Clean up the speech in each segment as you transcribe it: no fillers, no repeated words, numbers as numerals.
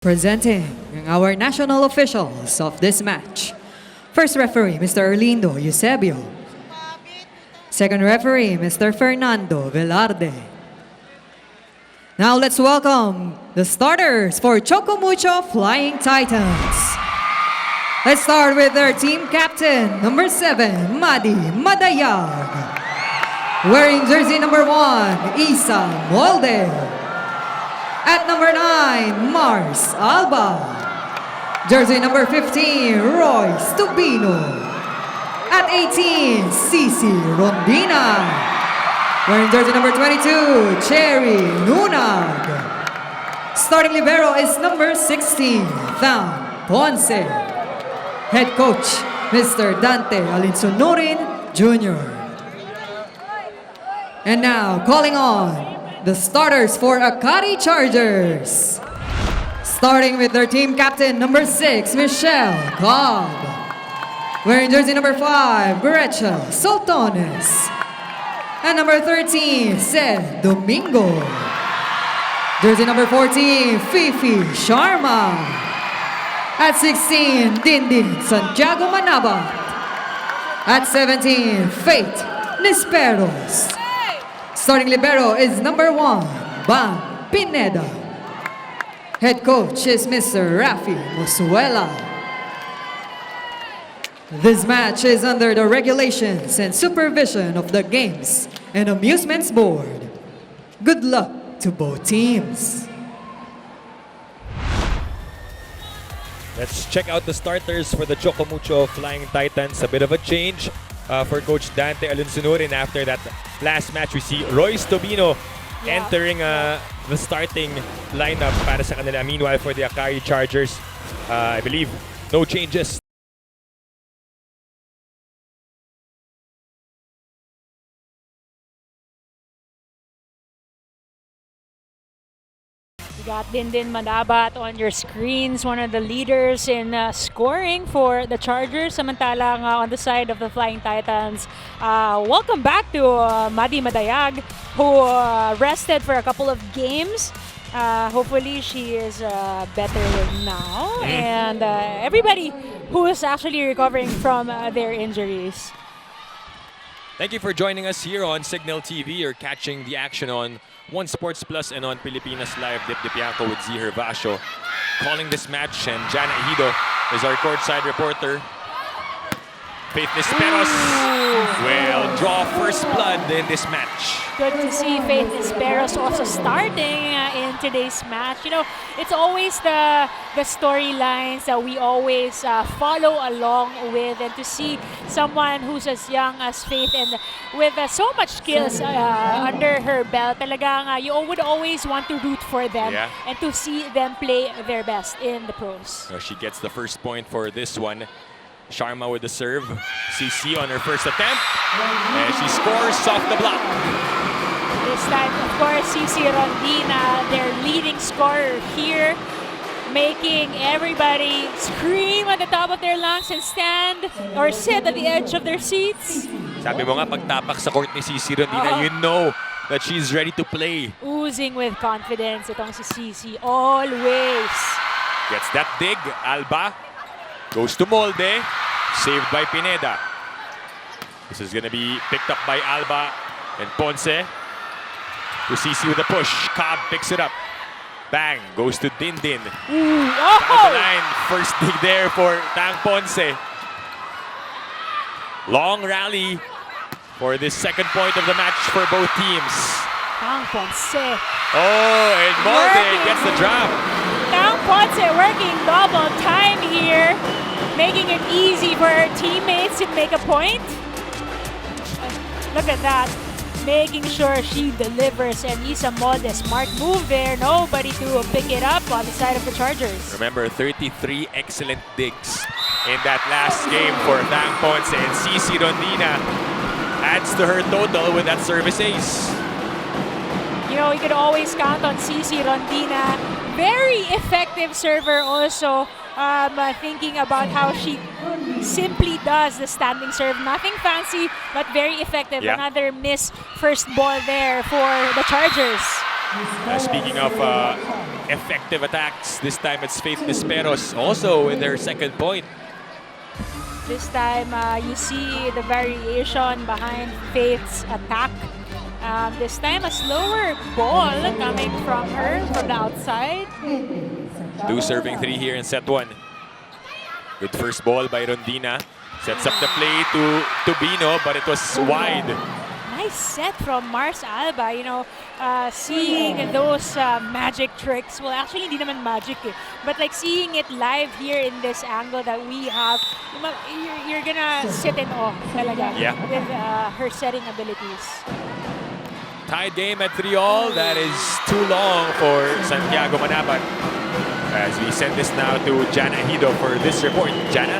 Presenting our national officials of this match. First referee, Mr. Orlindo Eusebio. Second referee, Mr. Fernando Velarde. Now let's welcome the starters for Choco Mucho Flying Titans. Let's start with their team captain, number 7, Madi Madayag. Wearing jersey number 1, Isa Molde. At number 9, Mars Alba. Jersey number 15, Roy Stubino. At 18, Cici Rondina. Wearing jersey number 22, Cherry Nunag. Starting libero is number 16, Thang Ponce. Head coach, Mr. Dante Alinsunurin Jr. And now, calling on the starters for Akari Chargers. Starting with their team captain, number 6, Michelle Cobb. Wearing jersey number 5, Grecha Soltones. And number 13, Seth Domingo. Jersey number 14, Fifi Sharma. At 16, Dindin Santiago Manabat. At 17, Faith Nisperos. Starting libero is number 1, Bam Pineda. Head coach is Mr. Rafi Musuela. This match is under the regulations and supervision of the Games and Amusements Board. Good luck to both teams. Let's check out the starters for the Choco Mucho Flying Titans. A bit of a change for Coach Dante Alonsonurin. After that last match, we see Roy Stubino entering the starting lineup para sa kanila. Meanwhile, for the Akari Chargers, I believe no changes. You got Dindin Manabat on your screens, one of the leaders in scoring for the Chargers. Samantalang on the side of the Flying Titans, welcome back to Madi Madayag, who rested for a couple of games. Hopefully she is better now. And everybody who is actually recovering from their injuries. Thank you for joining us here on Signal TV. You're catching the action on One Sports Plus and on Pilipinas Live. Dip Dipianco with Z Hervasio calling this match, and Jana Ejido is our courtside reporter. Faith Nisperos will draw first blood in this match. Good to see Faith Nisperos also starting in today's match. You know, it's always the storylines that we always follow along with, and to see someone who's as young as Faith and with so much skills under her belt, talagang you would always want to root for them and to see them play their best in the pros. So she gets the first point for this one. Sharma with the serve. CC on her first attempt. And she scores off the block. This time, of course, Cici Rondina, their leading scorer here, making everybody scream at the top of their lungs and stand or sit at the edge of their seats. Sabi mo nga, pagtapak sa court ni Cici Rondina, you know that she's ready to play. Oozing with confidence itong si Cici, always. Gets that dig. Alba goes to Molde. Saved by Pineda. This is going to be picked up by Alba and Ponce. To Cici with a push. Cobb picks it up. Bang. Goes to Dindin. Down the line. First dig there for Tang Ponce. Long rally for this second point of the match for both teams. Tang Ponce. Oh, and Molde gets the drop. Tang Ponce working double time here, making it easy for her teammates to make a point. Look at that. Making sure she delivers, and Isa Molde, smart move there. Nobody to pick it up on the side of the Chargers. Remember, 33 excellent digs in that last game for Tang Ponce, and Cici Rondina adds to her total with that service ace. You know, you could always count on Cici Rondina. Very effective server also. Thinking about how she simply does the standing serve. Nothing fancy, but very effective. Another miss first ball there for the Chargers. Speaking of effective attacks. This time it's Faith Nisperos also with their second point. This time, you see the variation behind Faith's attack. This time, a slower ball coming from her from the outside. Two serving three here in set one. Good first ball by Rondina. Sets up the play to Tubino, but it was wide. Nice set from Mars Alba. You know, seeing those magic tricks. Well, actually, hindi naman magic eh. But like seeing it live here in this angle that we have, you're gonna sit in awe talaga with her setting abilities. Tied game at 3-all. That is too long for Santiago Manabat. As we send this now to Jana Hido for this report. Jana?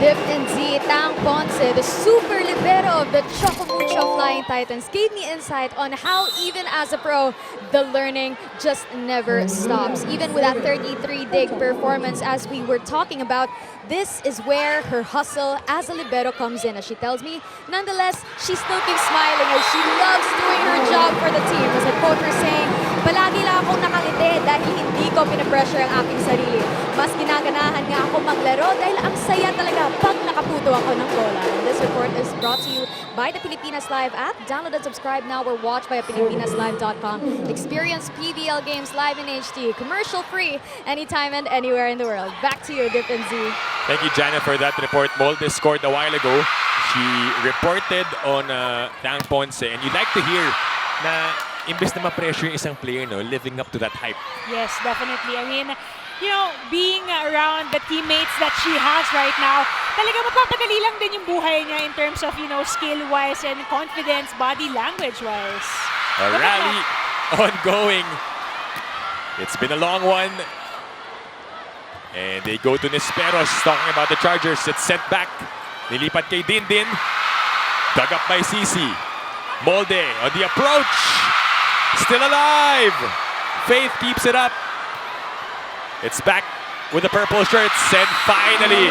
Dip and Z, Tang Ponce, the super libero of the Choco Mucho Flying Titans, gave me insight on how even as a pro, the learning just never stops. Even with that 33-dig performance as we were talking about, this is where her hustle as a libero comes in, as she tells me. Nonetheless, she still keeps smiling as she loves doing her job for the team. As I quote her saying, "Palagi lang akong nakangiti dahil hindi ko pinapressure ang aking sarili. Mas ginaganahan nga ako maglaro dahil ang saya talaga pag nakaputo ako ng bola." And this report is brought to you by the Pilipinas Live app. Download and subscribe now or watch via PilipinasLive.com. Experience PVL games live in HD, commercial-free, anytime and anywhere in the world. Back to you, Dip and Z. Thank you, Jana, for that report. Molde scored a while ago. She reported on Tang Ponce, and you'd like to hear na imbes na ma-pressure yung isang player, no, living up to that hype. Yes, definitely. I mean, you know, being around the teammates that she has right now, talaga mapapadali lang din yung buhay niya in terms of, you know, skill-wise and confidence, body language-wise. A rally ongoing. It's been a long one. And they go to Nisperos, talking about the Chargers. It's sent back. Nilipat kay Dindin. Dug up by Cici. Molde on the approach. Still alive. Faith keeps it up. It's back with the purple shirts. And finally,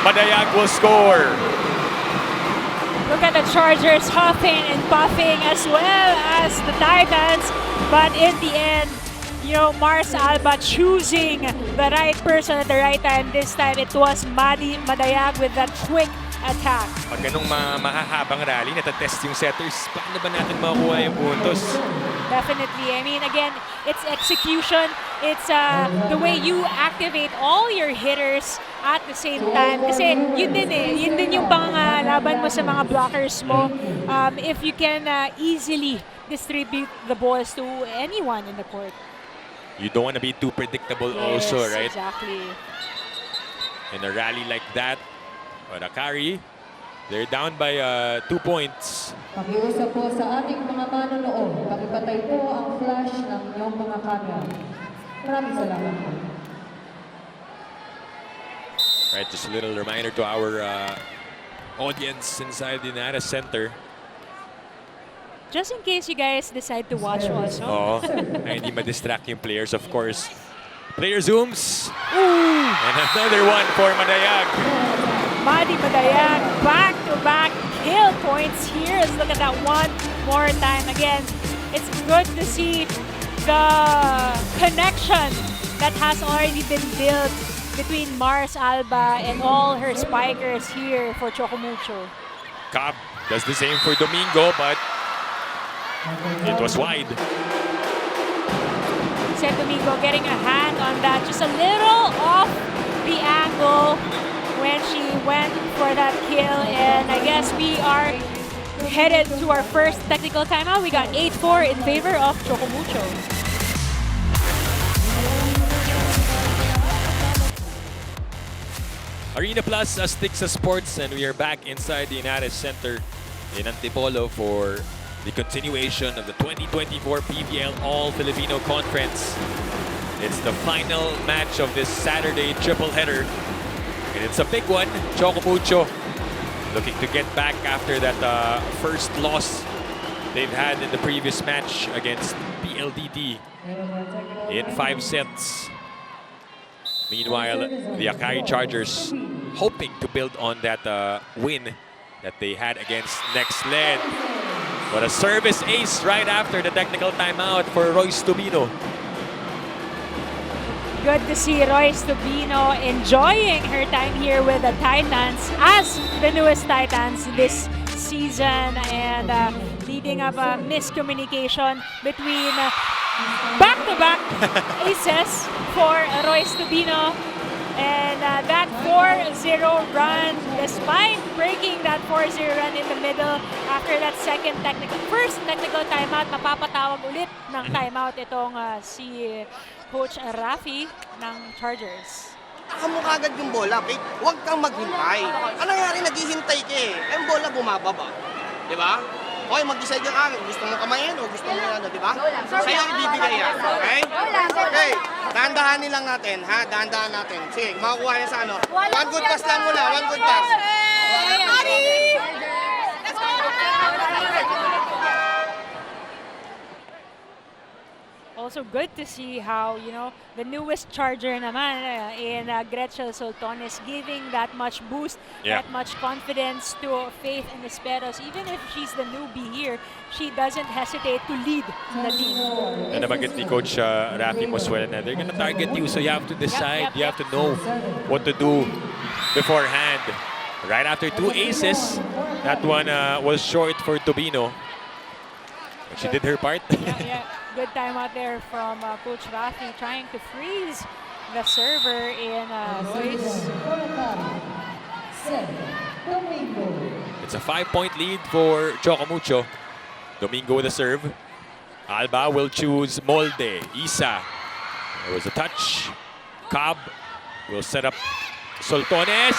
Madayag will score. Look at the Chargers huffing and puffing as well as the Titans. But in the end, you know, Mars Alba choosing the right person at the right time. This time, it was Madayag with that quick attack. Pag ganung mahahabang rally, natatest yung setters, paano ba natin makukuha yung puntos? Definitely. I mean, again, it's execution. It's the way you activate all your hitters at the same time. Kasi yun din yung panglaban mo sa mga blockers mo. If you can easily distribute the balls to anyone in the court. You don't want to be too predictable also, right? Exactly. In a rally like that, but Akari, they're down by 2 points. Pakiusap po sa ating mga manonood, pakipatay po ang flash ng inyong mga camera. Maraming salamat po. Right, just a little reminder to our audience inside the Nara Center. Just in case you guys decide to watch also. Oo, ay hindi ma-distract yung players, of course. Player zooms. Ooh! And another one for Madayag. Madayag, back-to-back kill points here. Let's look at that one more time. Again, it's good to see the connection that has already been built between Mars Alba and all her spikers here for Choco Mucho. Cobb does the same for Domingo, but it was wide. Said Domingo getting a hand on that, just a little off the angle when she went for that kill. And I guess we are headed to our first technical timeout. We got 8-4 in favor of Choco Mucho. Arena Plus, Astixa Sports, and we are back inside the Inares Center in Antipolo for the continuation of the 2024 PVL All-Filipino Conference. It's the final match of this Saturday triple header, and it's a big one. Choco Mucho looking to get back after that first loss they've had in the previous match against PLDT in 5 sets. Meanwhile, the Akari Chargers hoping to build on that win that they had against Next Led. But a service ace right after the technical timeout for Royce Tumino. good to see Royce Tubino enjoying her time here with the Titans as the newest Titans this season, and leading up a miscommunication between back-to-back aces for Royce Tubino. And that 4-0 run, despite breaking that 4-0 run in the middle after that first technical timeout, mapapatawag ulit ng timeout itong si Coach Rafi ng Chargers. Mo kagad yung bola, Kate. Huwag kang maghintay. Ano nangyari, naghihintay ka eh. Yung bola bumababa. Di ba? Okay, mag-decide ka. Gusto mo kamayin o gusto mo ano, di ba? Sa'yo ibibigay yan. Okay? Okay. Dahan-dahanin lang natin, ha? Dahan-dahan natin. Sige, makakuha yan sa ano. One good pass lang muna. One good pass. Also good to see how, the newest Charger naman in Gretchen Solton is giving that much boost, that much confidence to Faith and Esperos. Even if she's the newbie here, she doesn't hesitate to lead the team. And nabanggit ni Coach Rafi Moswell na they're gonna target you, so you have to decide, you have to know what to do beforehand. Right after 2 aces, that one was short for Tubino. But she did her part. Yeah. Good time out there from Coach Rafi trying to freeze the server in Royce. It's a 5-point lead for Choco Mucho. Domingo with the serve. Alba will choose Molde. Isa. There was a touch. Cobb will set up Soltones.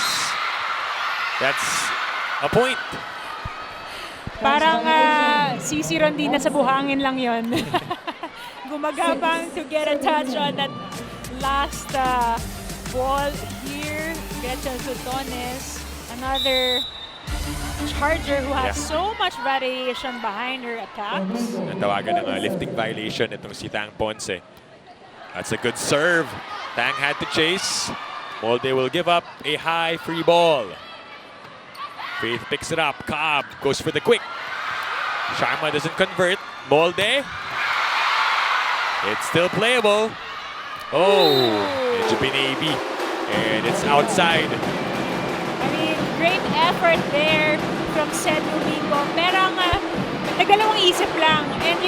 That's a point. Parang Sisi Rondina sa buhangin lang yon. Gumagapang to get a touch on that last ball here. Gretchen Soltones, another Charger who has so much variation behind her attacks. Natawagan ng lifting violation itong si Tang Ponce. That's a good serve. Tang had to chase. Molde will give up a high free ball. Faith picks it up. Cobb goes for the quick. Sharma doesn't convert. Molde. It's still playable. Oh, medyo binaby. And it's outside. I mean, great effort there from Sed Domingo. Pero nagdalawang isip lang. And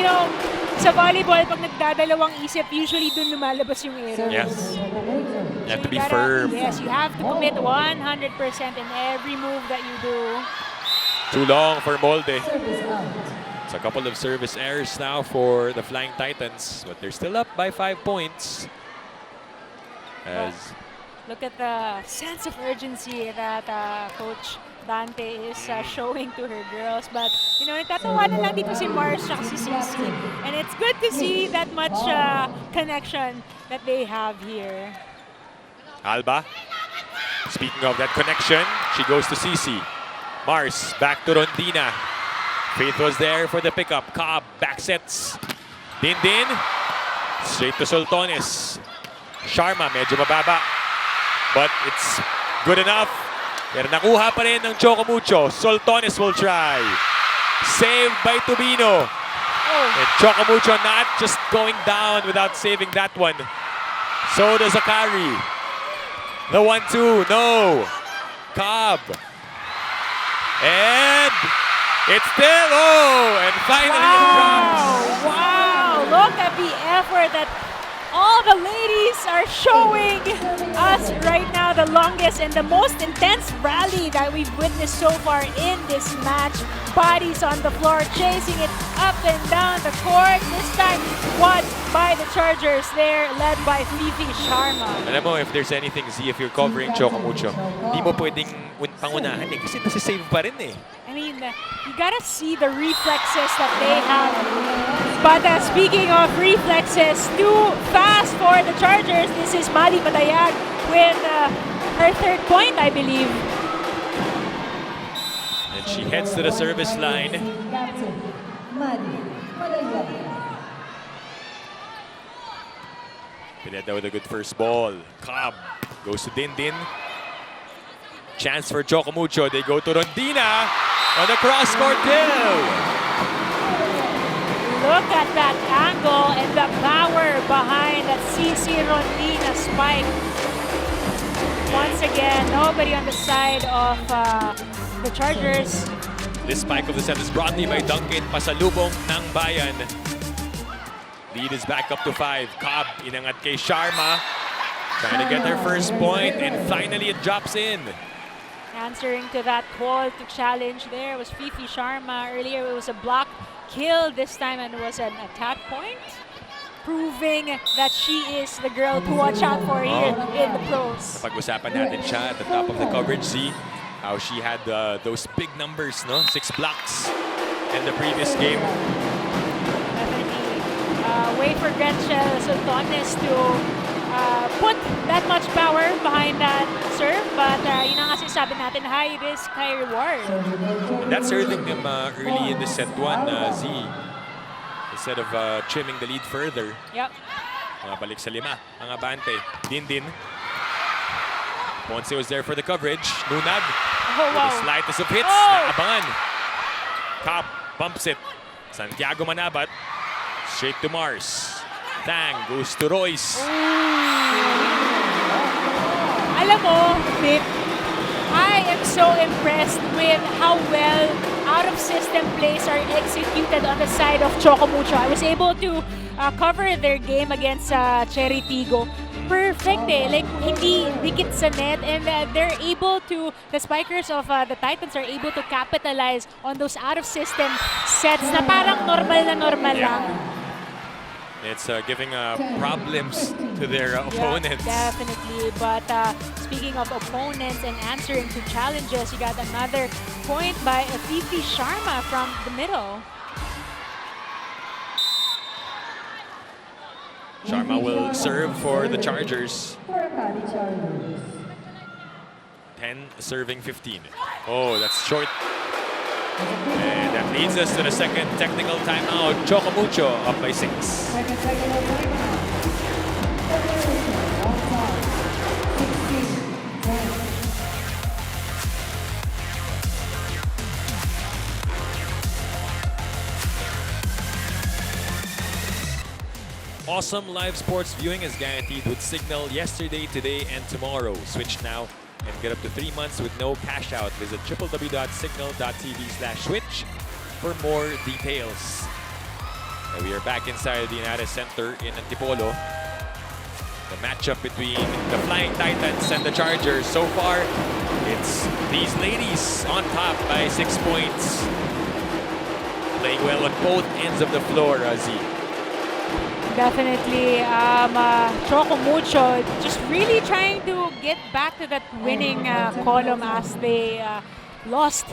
sa volleyball, pag nagdadalawang isip, usually dun lumalabas yung error. Yes. You have to be firm. Yes, you have to commit 100% in every move that you do. Too long for Molde. It's a couple of service errors now for the Flying Titans, but they're still up by 5 points. Look at the sense of urgency that Coach Dante is showing to her girls. But, nagtatawanan lang dito si Mars at si Cici. And it's good to see that much connection that they have here. Alba. Speaking of that connection, she goes to Cici. Mars back to Rondina. Faith was there for the pickup. Cobb back sets. Din. Straight to Soltones. Sharma medyo mababa. But it's good enough. Pero nakuha pa rin ng Choco Mucho. Soltones will try. Saved by Tubino. And Choco Mucho not just going down without saving that one. So does Akari. The 1-2, no. Cobb. And it's still, and finally it drops. Wow, look at the effort that all the ladies are showing us right now. The longest and the most intense rally that we've witnessed so far in this match. Bodies on the floor, chasing it up and down the court. This time won by the Chargers there, led by Fifi Sharma. Alam mo, if there's anything, Z, if you're covering Choco Mucho, di mo pwedeng pangunahan kasi nasa-save pa rin eh. I mean, you gotta see the reflexes that they have. But speaking of reflexes, too fast for the Chargers. This is Madi Madayag with her 3rd point, I believe. And she heads to the service line. Pineda with a good first ball. Cobb goes to Din. Chance for Choco Mucho. They go to Rondina on the cross-court kill. Look at that angle and the power behind that CC Ronlina spike. Once again, nobody on the side of the Chargers. This spike of the set is brought to you by Dunkin', pasalubong ng bayan. Lead is back up to 5. Cobb inangat kay Sharma. Trying to get their first point, and finally it drops in. Answering to that call to challenge there was Fifi Sharma. Earlier it was a block kill. This time and it was an attack point. Proving that she is the girl to watch out for here in the pros. Pag-usapan natin siya at the top of the coverage, Z. How she had those big numbers, no? 6 blocks in the previous game. Definitely way for Gretchen Sultanes to put that much power behind that serve. But yun ang kasi sabi natin, high risk, high reward. And that's hurting them early in the set 1, Z. Instead of trimming the lead further. Yep. Balik sa 5 ang abante. Din. Ponce was there for the coverage. Nunag. Oh, wow. With the slightest of hits. Oh! Naabangan. Cobb bumps it. Santiago Manabat. Straight to Mars. Tang goes to Royce. Alam mo, Pip, I am so impressed with how well out-of-system plays are executed on the side of Choco Mucho. I was able to cover their game against Cherry Tigo. Perfect eh. Like, hindi dikit sa net, and they're able to, the spikers of the Titans are able to capitalize on those out-of-system sets na parang normal lang. It's giving problems to their opponents. Yeah, definitely. But speaking of opponents and answering to challenges, you got another point by Fifi Sharma from the middle. Sharma will serve for the Chargers. For Akari Chargers. 10 serving 15. Oh, that's short. And that leads us to the second technical timeout. Choco Mucho up by 6. Second technical timeout. On time. 16-10. Awesome live sports viewing is guaranteed with Signal yesterday, today, and tomorrow. Switch now and get up to 3 months with no cash out. Visit www.signal.tv/switch for more details. And we are back inside the United Center in Antipolo. The matchup between the Flying Titans and the Chargers. So far, it's these ladies on top by 6 points. Playing well on both ends of the floor, Azzy. Definitely, Choco Mucho just really trying to get back to that winning column as they lost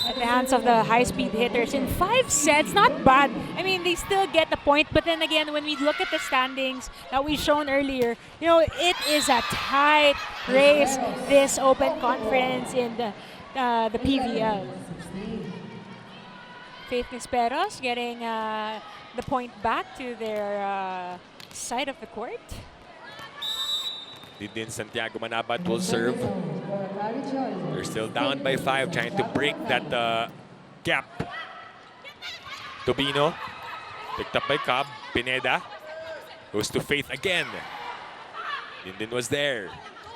at the hands of the high-speed hitters in 5 sets. Not bad. I mean, they still get the point, but then again, when we look at the standings that we shown earlier, you know, it is a tight race, this open conference in the PVL. Faith Nisperos getting the point back to their side of the court. Din Santiago Manabat will serve. They're still down by 5, trying to break that gap. Tobino, picked up by Cobb. Pineda goes to Faith again. Din was there.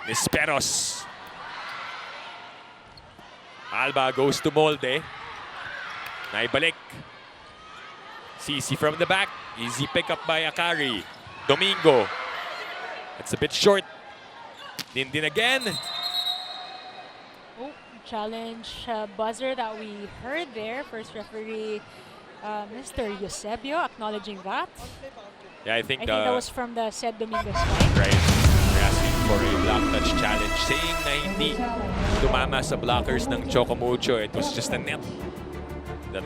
Nisperos. Alba goes to Molde. Naibalik. CC from the back. Easy pickup by Akari. Domingo. That's a bit short. Din again. Oh, challenge buzzer that we heard there. First referee, Mr. Eusebio, acknowledging that. Yeah, I think that was from the said Domingo spike. Right. They're asking for a block touch challenge, saying na hindi tumama sa blockers ng Choco Mucho. It was just a net that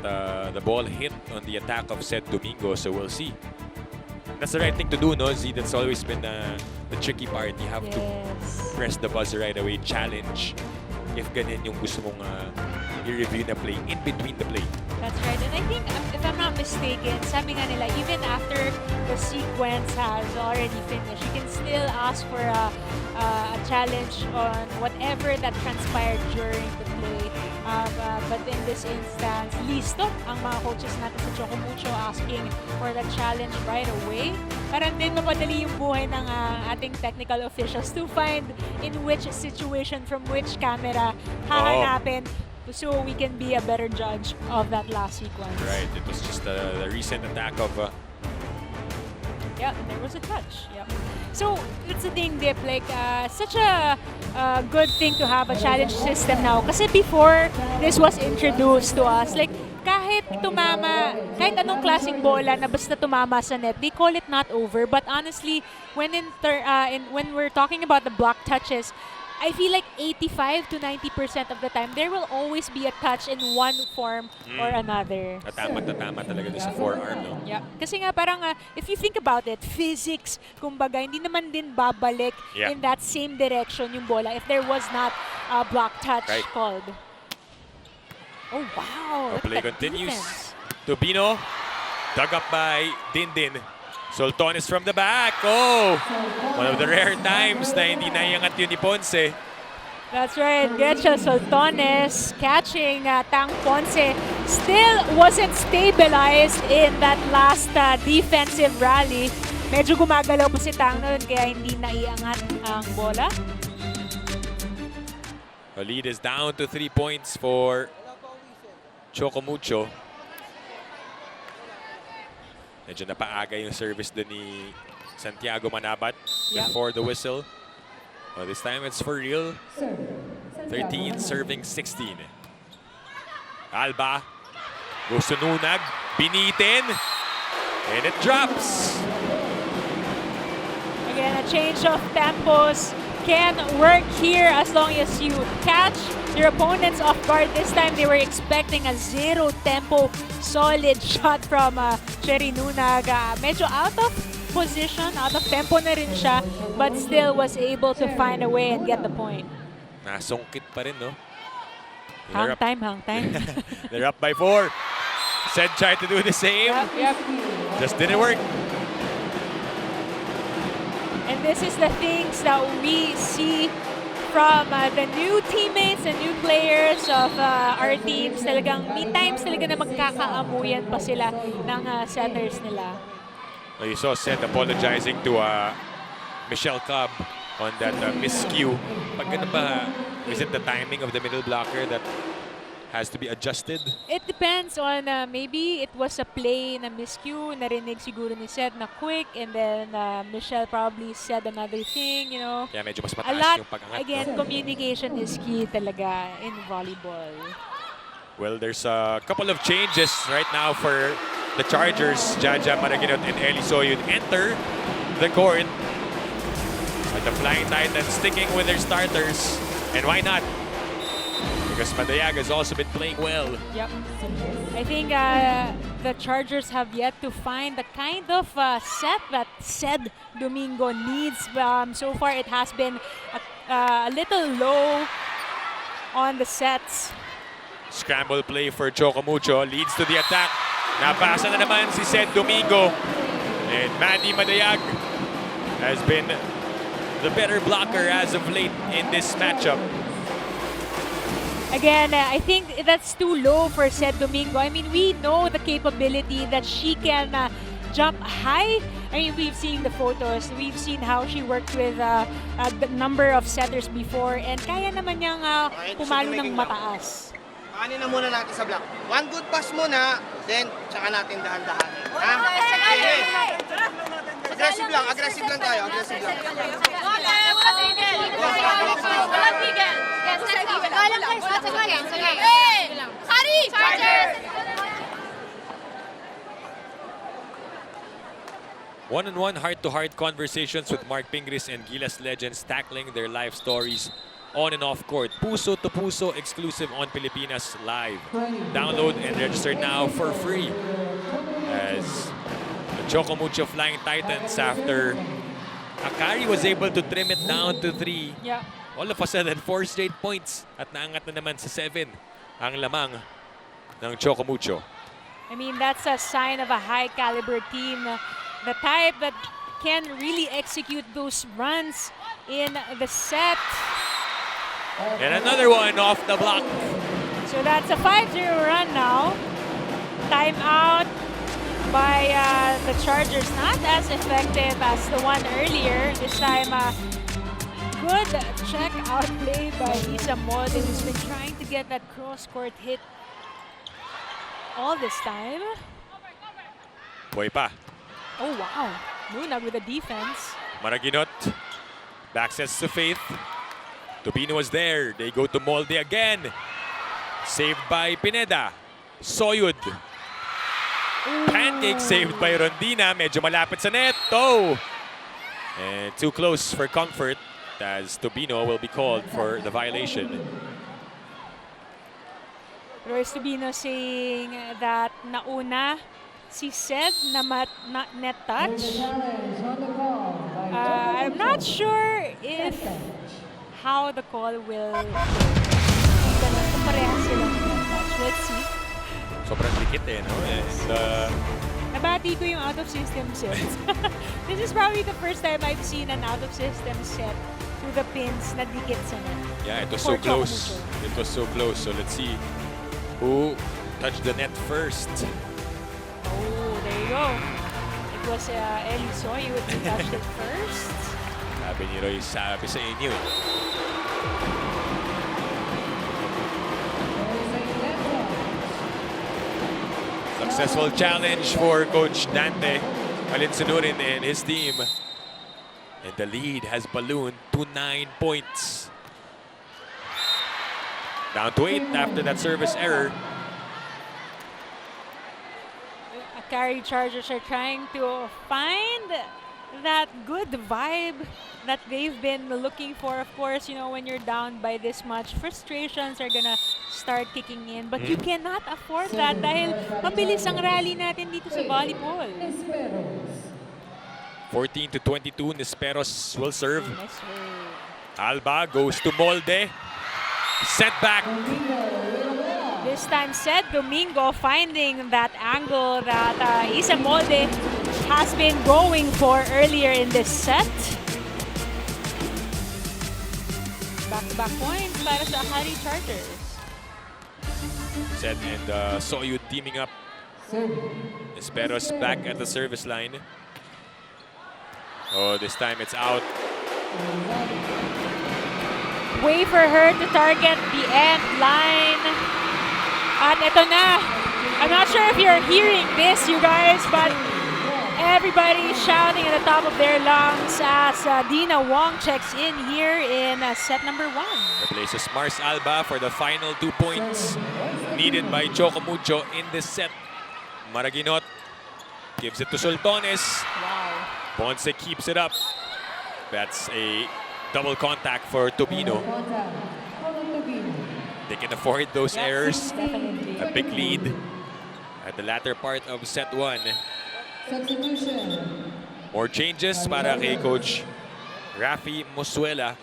the ball hit on the attack of said Domingo, so we'll see. That's the right thing to do, no? Z, that's always been the tricky part. You have to press the buzzer right away, challenge. If ganyan yung gusto mong i-review na play, in between the play. That's right. And I think, if I'm not mistaken, sabi nga nila, even after the sequence has already finished, you can still ask for a challenge on whatever that transpired during the play. But in this instance, listo ang mga coaches natin sa Choco Mucho asking for the challenge right away. Parang din mapadali yung buhay ng ating technical officials to find in which situation, from which camera hahanapin so we can be a better judge of that last sequence. Right, it was just the recent attack of... Yeah, there was a touch. Yep. So, it's the thing, Dip, like, such a good thing to have a challenge system now. Kasi before this was introduced to us, like, kahit tumama, kahit anong klaseng bola na basta tumama sa net, they call it not over. But honestly, when when we're talking about the block touches, I feel like 85 to 90% of the time, there will always be a touch in one form or another. Tama talaga doon sa forearm, no? Yeah. Kasi nga parang, if you think about it, physics, kumbaga, hindi naman din babalik in that same direction yung bola if there was not a block touch called. Oh, wow. The play continues. Tubino, dug up by Dindin. Soltones from the back. Oh! One of the rare times na hindi naiangat yun ni Ponce. That's right. Getcha Soltones catching Tang Ponce. Still wasn't stabilized in that last defensive rally. Medyo gumagalaw pa si Tang noon kaya hindi naiangat ang bola. The lead is down to 3 points for Choco Mucho. Medyo napaaga yung service doon ni Santiago Manabat before the whistle. Well, this time it's for real. 13 serving 16. Alba goes to Nunag. Binitin. And it drops. Again, a change of tempos can work here as long as you catch your opponents off guard. This time they were expecting a zero tempo solid shot from Cherry Nunag. Medyo out of position, out of tempo na rin siya, but still was able to find a way and get the point. Nasungkit pa rin, no? Hang time. They're up by 4. Said tried to do the same. Yep. Just didn't work. And this is the things that we see from the new teammates and new players of our teams. Talagang may times talaga na magkakaamuyan pa sila ng setters nila. Well, you saw Seth apologizing to Michelle Cobb on that miscue. Pag ano ba, is it the timing of the middle blocker that has to be adjusted? It depends on maybe it was a play na miscue, narinig siguro ni Seth na quick, and then Michelle probably said another thing, you know. Kaya medyo mas A mataas lot, yung pag-angat. again, No? communication is key talaga in volleyball. Well, there's a couple of changes right now for the Chargers. Jaja Maraginot and Eli Soyud enter the court. But the Flying Titans sticking with their starters. And why not? Because Madayag has also been playing well. Yep. I think the Chargers have yet to find the kind of set that Sed Domingo needs. So far, it has been a little low on the sets. Scramble play for Choco Mucho leads to the attack. Napasa na naman si Sed Domingo. And Manny Madayag has been the better blocker as of late in this matchup. Again, I think that's too low for Sed Domingo. I mean, we know the capability that she can jump high. I mean, we've seen the photos. We've seen how she worked with a number of setters before. And kaya naman niyang pumalo ng mataas. Kanin na muna natin sa block. One good pass muna, then tsaka natin dahan-dahanin. Ha? Aggressive lang tayo. Aggressive lang. Walang tigil. Yes, let's go. Galang guys. Sige. Akari Chargers! One-on-one, heart-to-heart conversations with Mark Pingris and Gilas legends tackling their life stories on and off court. Puso to Puso exclusive on Pilipinas Live. Download and register now for free. As the Choco Mucho Flying Titans, after Akari was able to trim it down to 3. Yeah. All of a sudden, 4 straight points at naangat na naman sa 7 ang lamang ng Choco Mucho. I mean, that's a sign of a high-caliber team. The type that can really execute those runs in the set. And another one off the block. So that's a 5-0 run now. Timeout by the Chargers, not as effective as the one earlier. This time, good check-out play by Isa Molde, who's been trying to get that cross-court hit all this time. Boy pa. Oh, wow. Luna with the defense. Maraginot. Back sets to Faith. Tubino was there. They go to Molde again. Saved by Pineda. Soyud. Pancake saved by Rondina. Medyo malapit sa net. Oh! And too close for comfort as Tubino will be called for the violation. Royce Tubino saying that nauna si Seb na net touch. I'm not sure if how the call will parehas silang net touch. Let's see. Sobrang dikit eh, no? And, nabati ko yung out-of-system set. This is probably the first time I've seen an out-of-system set to the pins na dikit sa net. yeah, it was so close. It was so close. So let's see who touched the net first. Oh, there you go. It was Eli Soy who touched it first. Sabi ni Roy, sabi sa inyo. Successful challenge for Coach Dante Alinsunurin and his team. And the lead has ballooned to 9 points. Down to 8 after that service error. Akari Chargers are trying to find that good vibe that they've been looking for. Of course, you know, when you're down by this much, frustrations are gonna start kicking in. But you cannot afford that dahil mabilis ang rally natin dito sa volleyball. 14 to 22, Nisperos will serve. Nice serve. Alba goes to Molde. Set back. This time set Domingo finding that angle that Isa Molde has been going for earlier in this set. Back-to-back points para sa Akari Chargers. Set and Soyud teaming up. Esperos back at the service line. Oh, this time it's out. Way for her to target the end line. At ito na. I'm not sure if you're hearing this, you guys, but everybody shouting at the top of their lungs as Dina Wong checks in here in set number 1. Replaces Mars Alba for the final 2 points needed by Choco Mucho in this set. Maraginot gives it to Sultones. Wow. Ponce keeps it up. That's a double contact for Tubino. They can afford those errors. Definitely. A big lead at the latter part of set 1. More changes para kay Coach Rafi Mosuela.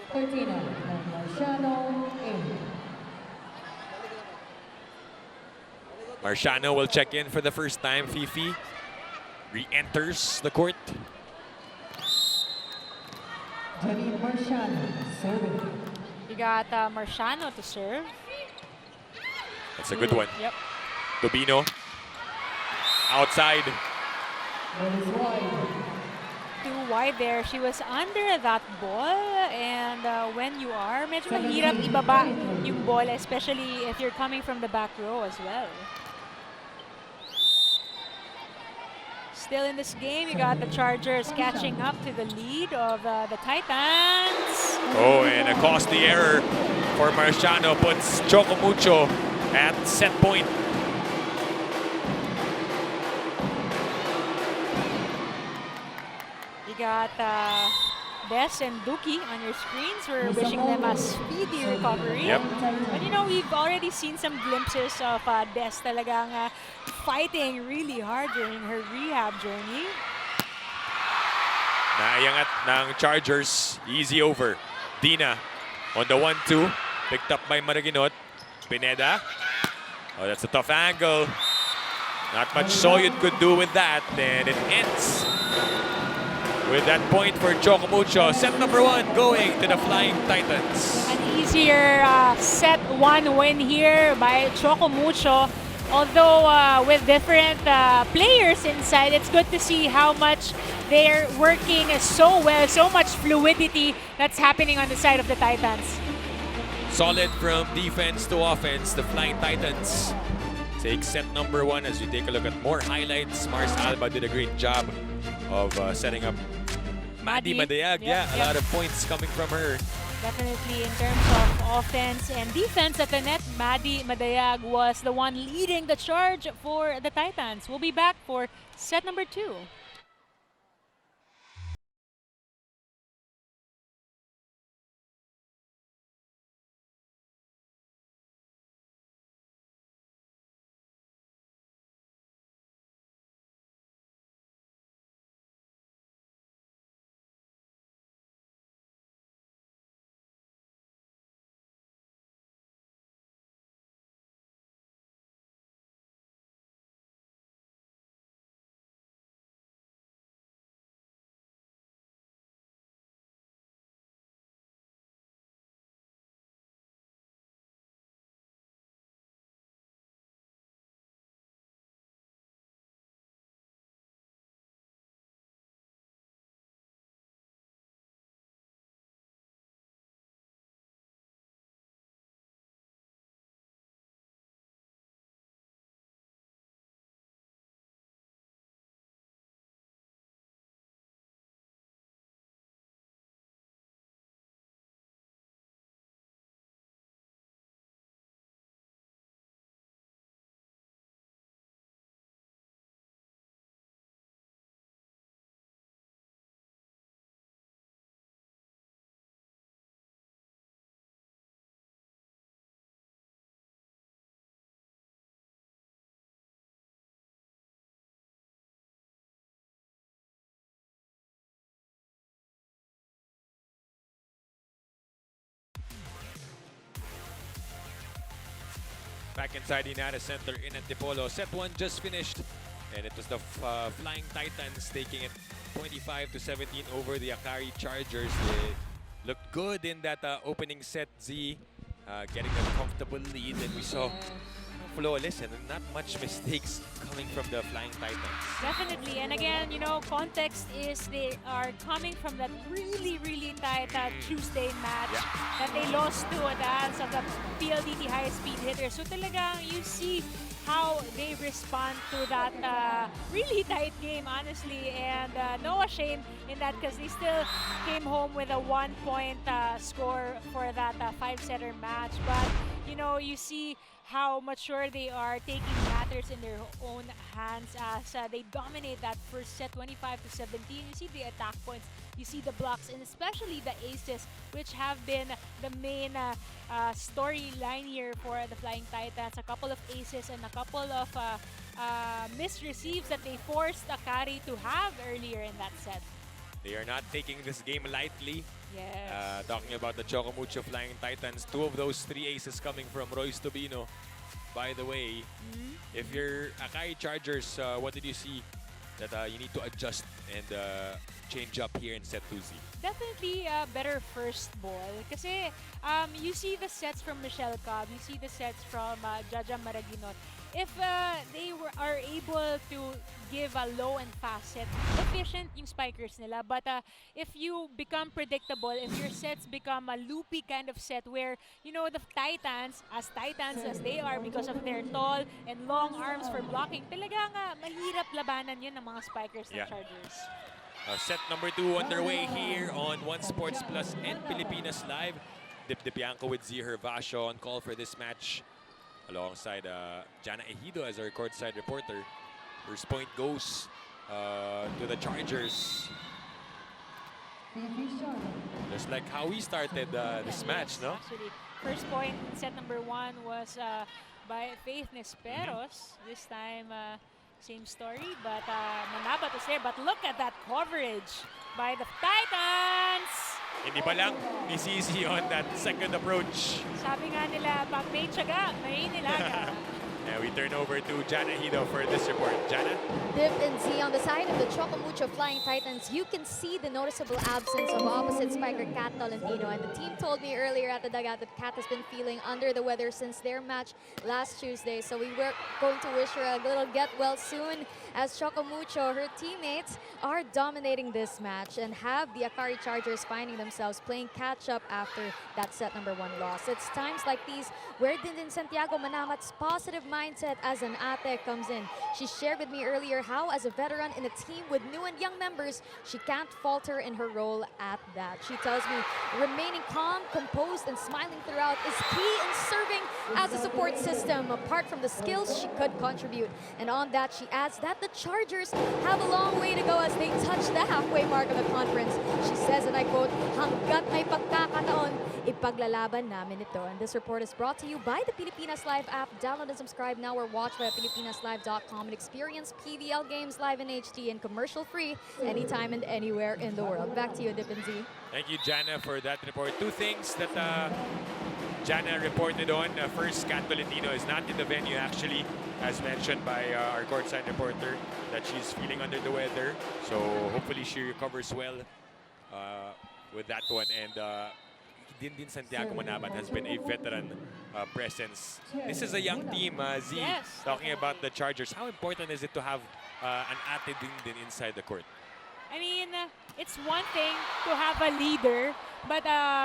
Marciano will check in for the first time. Fifi re-enters the court. You got Marciano to serve. That's a good one. Yep. Tubino outside. Too wide there. She was under that ball, and when you are, medyo mahirap ibaba yung ball, especially if you're coming from the back row as well. Still in this game, you got the Chargers catching up to the lead of the Titans. Oh, and a costly error for Marciano puts Choco Mucho at set point. You got Des and Duki on your screens. We're wishing them a speedy recovery. Yep. But you know, we've already seen some glimpses of Des talagang fighting really hard during her rehab journey. Naiangat ng Chargers. Easy over. Dina on the 1-2. Picked up by Maraginot. Pineda. Oh, that's a tough angle. Not much Soyud could do with that. And it ends with that point for Choco Mucho. Set number 1 going to the Flying Titans. An easier set 1 win here by Choco Mucho. Although with different players inside, it's good to see how much they're working so well, so much fluidity that's happening on the side of the Titans. Solid from defense to offense. The Flying Titans take set number 1 as we take a look at more highlights. Mars Alba did a great job of setting up Maddie Madayag. Yeah, a lot of points coming from her. Definitely in terms of offense and defense at the net, Maddie Madayag was the one leading the charge for the Titans. We'll be back for set number 2. Back inside the Inada Center in Antipolo. Set 1 just finished, and it was the Flying Titans taking it 25-17 over the Akari Chargers. They looked good in that opening set, Z, getting a comfortable lead, and we saw flawless and not much mistakes coming from the Flying Titans. Definitely, and again, you know, context is they are coming from that really, really tight Tuesday match that they lost to the hands of the PLDT high-speed hitters. So talagang you see how they respond to that really tight game, honestly, and no shame in that because they still came home with a 1-point score for that 5-setter match. But you know, you see how mature they are, taking matters in their own hands as they dominate that first set 25-17. You see the attack points, you see the blocks, and especially the aces, which have been the main storyline here for the Flying Titans. A couple of aces and a couple of missed receives that they forced Akari to have earlier in that set. They are not taking this game lightly. Yes. Talking about the Choco Mucho Flying Titans, 2 of those 3 aces coming from Royce Tobino. By the way, if you're Akari Chargers, what did you see that you need to adjust and change up here in set 2Z? Definitely a better first ball. Kasi you see the sets from Michelle Cobb, you see the sets from Jaja Maraginot. If they are able to give a low and fast set, efficient yung spikers nila. But if you become predictable, if your sets become a loopy kind of set where, you know, the Titans as they are because of their tall and long arms for blocking, talagang mahirap labanan yun ng mga spikers ng Chargers. Set number 2 underway here on One Sports Plus and Pilipinas Live. Dip Bianco with Z Hervasio on call for this match, alongside Jana Ejido as our courtside reporter. First point goes to the Chargers. Just like how we started this match, no? Actually, first point in set number 1 was by Faith Nesperos. This time, same story, but Manabat was there. But look at that coverage by the Titans! Hindi pa lang ni Sisi on that second approach. Sabi nga nila, pag may tiyaga, may nilaga. And we turn over to Jana Hido for this report. Jana? Div and Z on the side of the Choco Mucho Flying Titans, you can see the noticeable absence of opposite spiker Kat Tolentino. And the team told me earlier at the dugout that Kat has been feeling under the weather since their match last Tuesday. So we were going to wish her a little get well soon, as Choco Mucho, her teammates, are dominating this match and have the Akari Chargers finding themselves playing catch-up after that set number 1 loss. It's times like these where Dindin Santiago Manamat's positive mindset as an ate comes in. She shared with me earlier how, as a veteran in a team with new and young members, she can't falter in her role at that. She tells me remaining calm, composed, and smiling throughout is key in serving as a support system, apart from the skills she could contribute. And on that, she adds that the Chargers have a long way to go as they touch the halfway mark of the conference. She says, and I quote, "Hanggat may pagkakataon, ipaglalaban namin ito." And this report is brought to you by the Pilipinas Live app. Download and subscribe now or watch via PilipinasLive.com and experience PVL games live in HD and commercial-free anytime and anywhere in the world. Back to you, Dip and Z. Thank you, Jana, for that report. Two things that Jana reported on. First, Kat Tolentino is not in the venue, actually, as mentioned by our courtside reporter, that she's feeling under the weather. So hopefully she recovers well with that one. And Dindin Santiago Manabat has been a veteran presence. This is a young team, Z. Yes. Talking about the Chargers, how important is it to have an ate Dindin inside the court? I mean, it's one thing to have a leader, but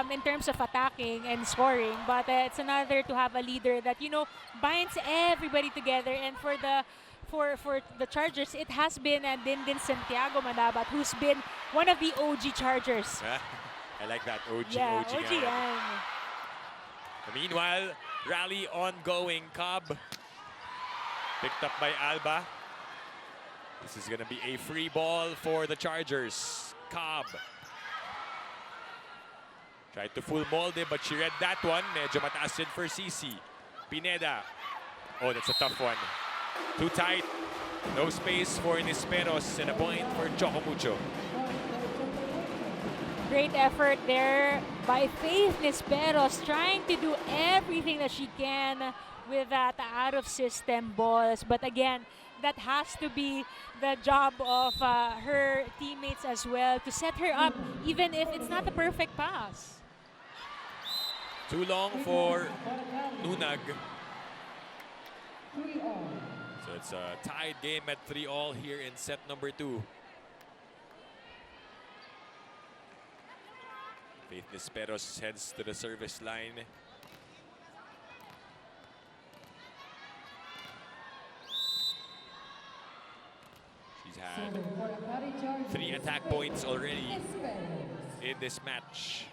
in terms of attacking and scoring, but it's another to have a leader that, you know, binds everybody together. And for the Chargers, it has been Dindin Santiago Manabat, who's been one of the OG Chargers. I like that. OG. Yeah, OG. OG yan. Meanwhile, rally ongoing. Cobb picked up by Alba. This is going to be a free ball for the Chargers. Cobb tried to fool Molde, but she read that one. Medyo mataas yun for CC. Pineda. Oh, that's a tough one. Too tight. No space for Nisperos, and a point for Choco Mucho. Great effort there by Faith Nisperos, trying to do everything that she can with that out-of-system balls. But again, that has to be the job of her teammates as well, to set her up, even if it's not the perfect pass. Too long for Nunag. 3-all. So it's a tied game at 3-all here in set number 2. Faith Nisperos heads to the service line. She's had For Akari Chargers, 3 attack points already Nisperos. in this match.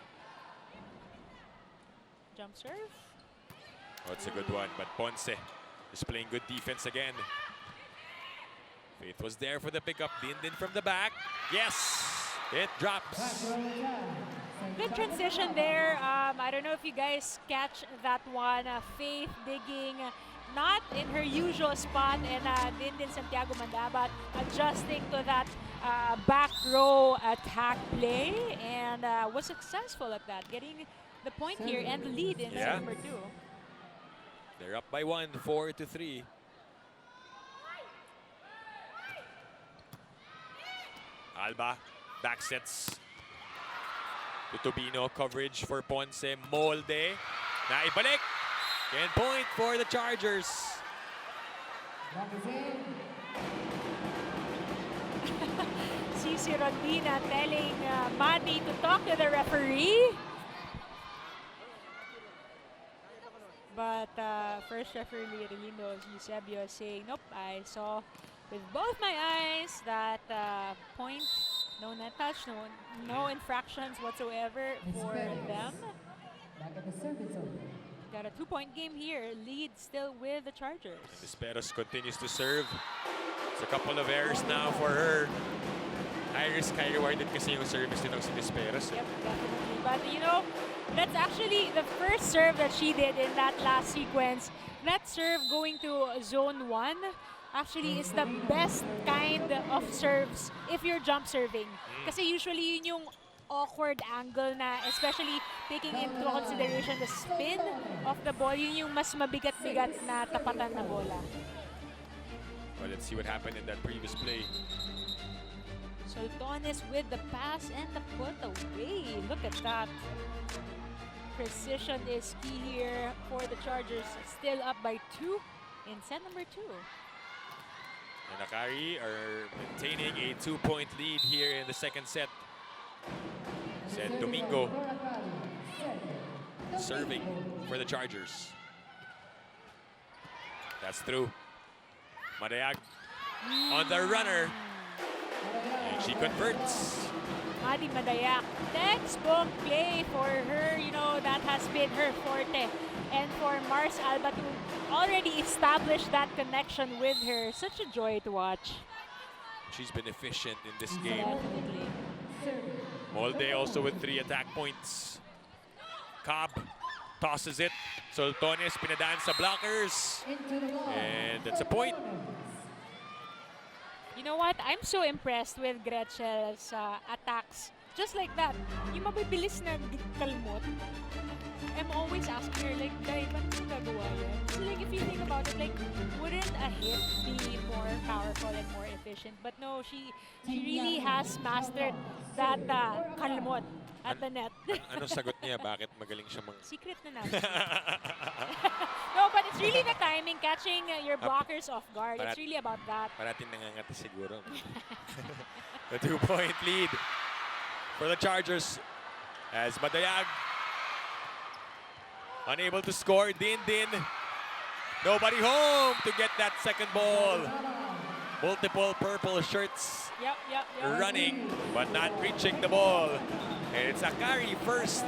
Jump serve. Oh, it's a good one, but Ponce is playing good defense again. Faith was there for the pickup. Dindin from the back. Yes! It drops. Good transition there. I don't know if you guys catch that one. Faith digging not in her usual spot, and Dindin Santiago Manabat adjusting to that back row attack play, and was successful at that, getting the point here and the lead in set number 2. They're up by 1, 4-3. Alba back sets to Tubino. Coverage for Ponce. Molde. Naibalik. And point for the Chargers. Cici Rondina telling Madi to talk to the referee. But first referee Relindo Eusebio saying, nope, I saw with both my eyes that point, no net touch, no infractions whatsoever for them. Back at the service zone. Got a 2-point game here, lead still with the Chargers. Nisperos continues to serve. It's a couple of errors now for her. High risk, high reward din kasi yung service nitong si Nisperos. Yep, definitely. But you know, that's actually the first serve that she did in that last sequence. That serve going to zone 1 actually is the best kind of serves if you're jump serving. Kasi usually yun yung awkward angle na, especially taking into consideration the spin of the ball, yun yung mas mabigat-bigat na tapatan na bola. Well, let's see what happened in that previous play. Soltones with the pass and the put away. Look at that. Precision is key here for the Chargers. Still up by 2 in set number 2. And Akari are maintaining a 2-point lead here in the second set. Said Domingo serving for the Chargers. That's through. Madayag on the runner. And she converts. Madi Madayak, textbook play for her. You know, that has been her forte. And for Mars Alba to already establish that connection with her. Such a joy to watch. She's been efficient in this game. Definitely. Molde also with 3 attack points. Cobb tosses it. Soltones pinadaan sa blockers. And that's a point. You know what? I'm so impressed with Gretchel's attacks. Just like that. Yung mabibilis na kalmot. I'm always asking her, like, Day, ba't mo gagawa yan? So, like, if you think about it, like, wouldn't a hit be more powerful and more efficient? But no, she really has mastered that kalmot at the net. Anong sagot niya? Bakit magaling siya Secret na natin. No, but it's really the timing, catching your blockers off guard. It's really about that. Parating nangangati siguro. The 2-point lead for the Chargers as Madayag unable to score. Din. Nobody home to get that second ball. Multiple purple shirts Yep. running but not reaching the ball. And it's Akari first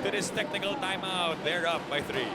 to this technical timeout. They're up by 3.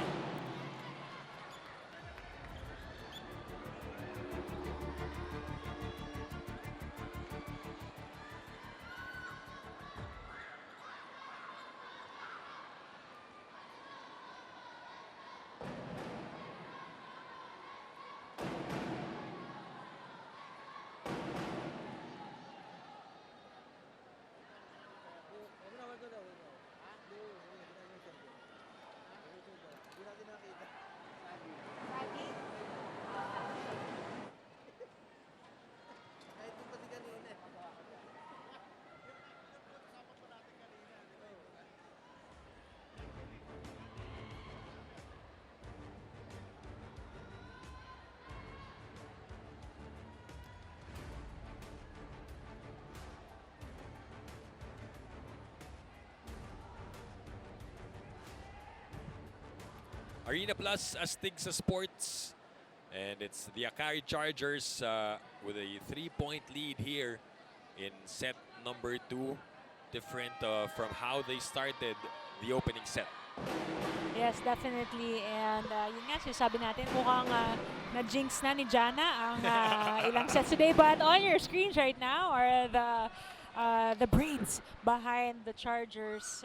Arena Plus astig sa sports. And it's the Akari Chargers with a 3-point lead here in set number 2. Different from how they started the opening set. Yes, definitely. And yun nga, sabi natin, mukhang na-jinx na ni Jana ang ilang sets today. But on your screens right now are the brains behind the Chargers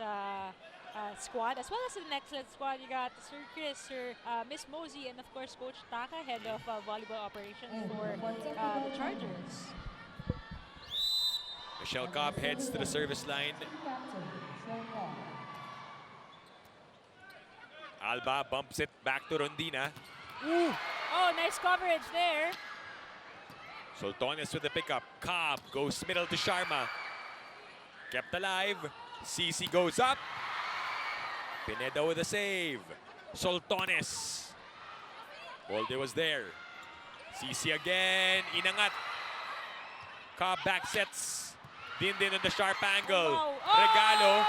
squad, as well as the next squad. You got Sir Chris, Sir Miss Mosey, and of course Coach Taka, head of volleyball operations for the Chargers. Michelle Cobb heads to the service line. Alba bumps it back to Rondina. Ooh. Oh, nice coverage there. Soltones with the pickup. Cobb goes middle to Sharma. Kept alive. CC goes up. Pineda with a save. Soltones. Bolde was there. CC again. Inangat. Cobb back sets. Din on the sharp angle. Oh. Regalo.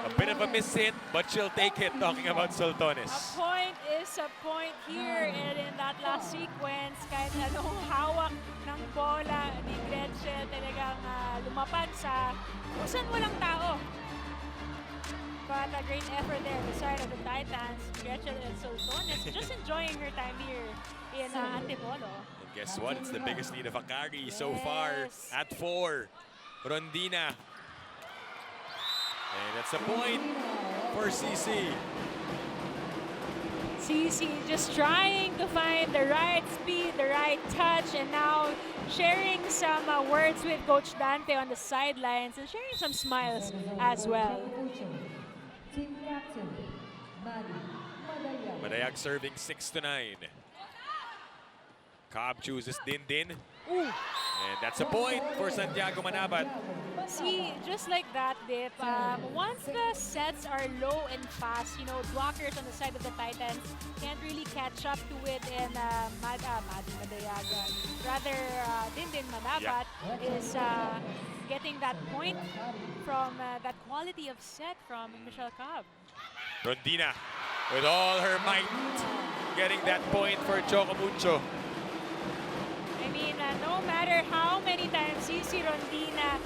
A bit of a miss hit, but she'll take it. Talking about Soltones. A point is a point here, and in that last sequence, kahit anong hawak ng bola ni Gretchen, talagang lumapag sa kung saan walang tao. But a great effort there on the side of the Titans. Gretchen and Soltones just enjoying her time here in Antipolo. And guess what? It's the biggest lead of Akari so far at 4. Rondina. And that's a point for CC. Cici just trying to find the right speed, the right touch, and now sharing some words with Coach Dante on the sidelines and sharing some smiles as well. Team Captain, Madayag. Madayag serving 6-9. Cobb chooses Dindin. Ooh. And that's a point for Santiago Manabat. See, just like that, Dip, once the sets are low and fast, you know, blockers on the side of the Titans can't really catch up to it, and Madi Madayaga, rather Dindin Manabat is getting that point from that quality of set from Michelle Cobb. Rondina with all her might getting that point for Choco Mucho. I mean, no matter how many times Cici Rondina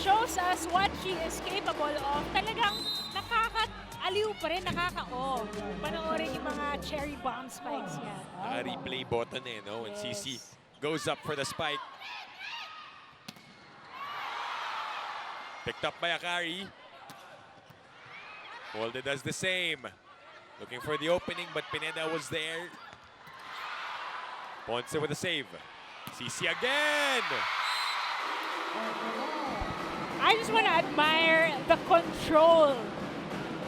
shows us what she is capable of, talagang nakaka-aliw pa rin, nakaka-oh. Panoorin yung mga cherry bomb spikes niya. Naka-replay button no? When Cici goes up for the spike. Picked up by Akari. Bolde does the same. Looking for the opening, but Pineda was there. Ponce with a save. Cici again! I just want to admire the control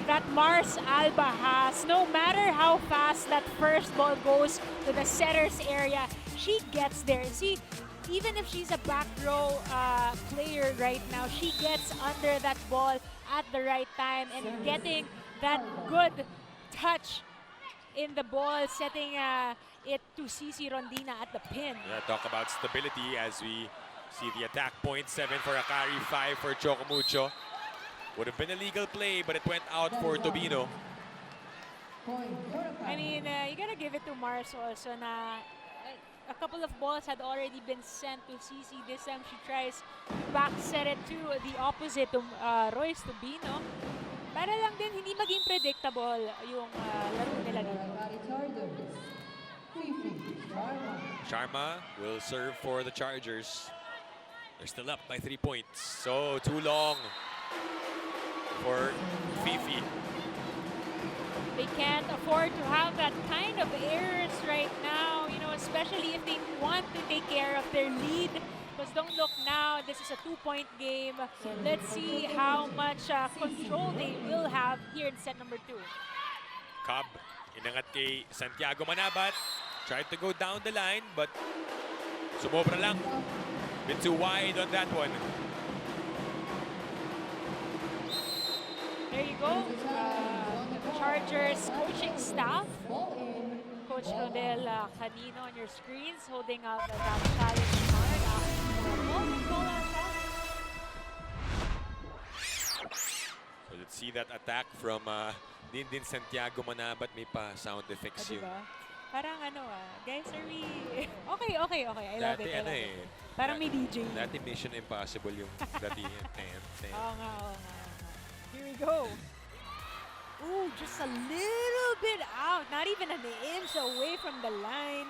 that Mars Alba has. No matter how fast that first ball goes to the setter's area, she gets there. See, even if she's a back row player right now, she gets under that ball at the right time and getting that good touch in the ball, setting it to Cici Rondina at the pin. Yeah, talk about stability as we see the attack point. 7 for Akari, 5 for Choco Mucho. Would have been a legal play, but it went out for Tobino. I mean, you gotta give it to Mars also na a couple of balls had already been sent to Cici. This time she tries to back set it to the opposite, to Royce Tobino. Para lang din hindi maging predictable yung laro nila dito. Akari Chargers. Sharma will serve for the Chargers. They're still up by 3 points. So too long for Fifi. They can't afford to have that kind of errors right now, you know, especially if they want to take care of their lead. Because don't look now, this is a 2-point game. Let's see how much control they will have here in set number 2. Cobb inangat kay Santiago Manabat. Tried to go down the line, but sumobra lang. Bit too wide on that one. There you go. The Chargers coaching staff. Coach Rodel Canino on your screens holding out the challenge card So let's see that attack from Dindin Santiago Manabat. May pa sound effects yun. Diba? Parang ano guys, are we... Okay. I love Dati it. Parang may DJ. Dati Mission Impossible yung dati yan. Oo nga. Here we go. Ooh, just a little bit out. Not even an inch away from the line.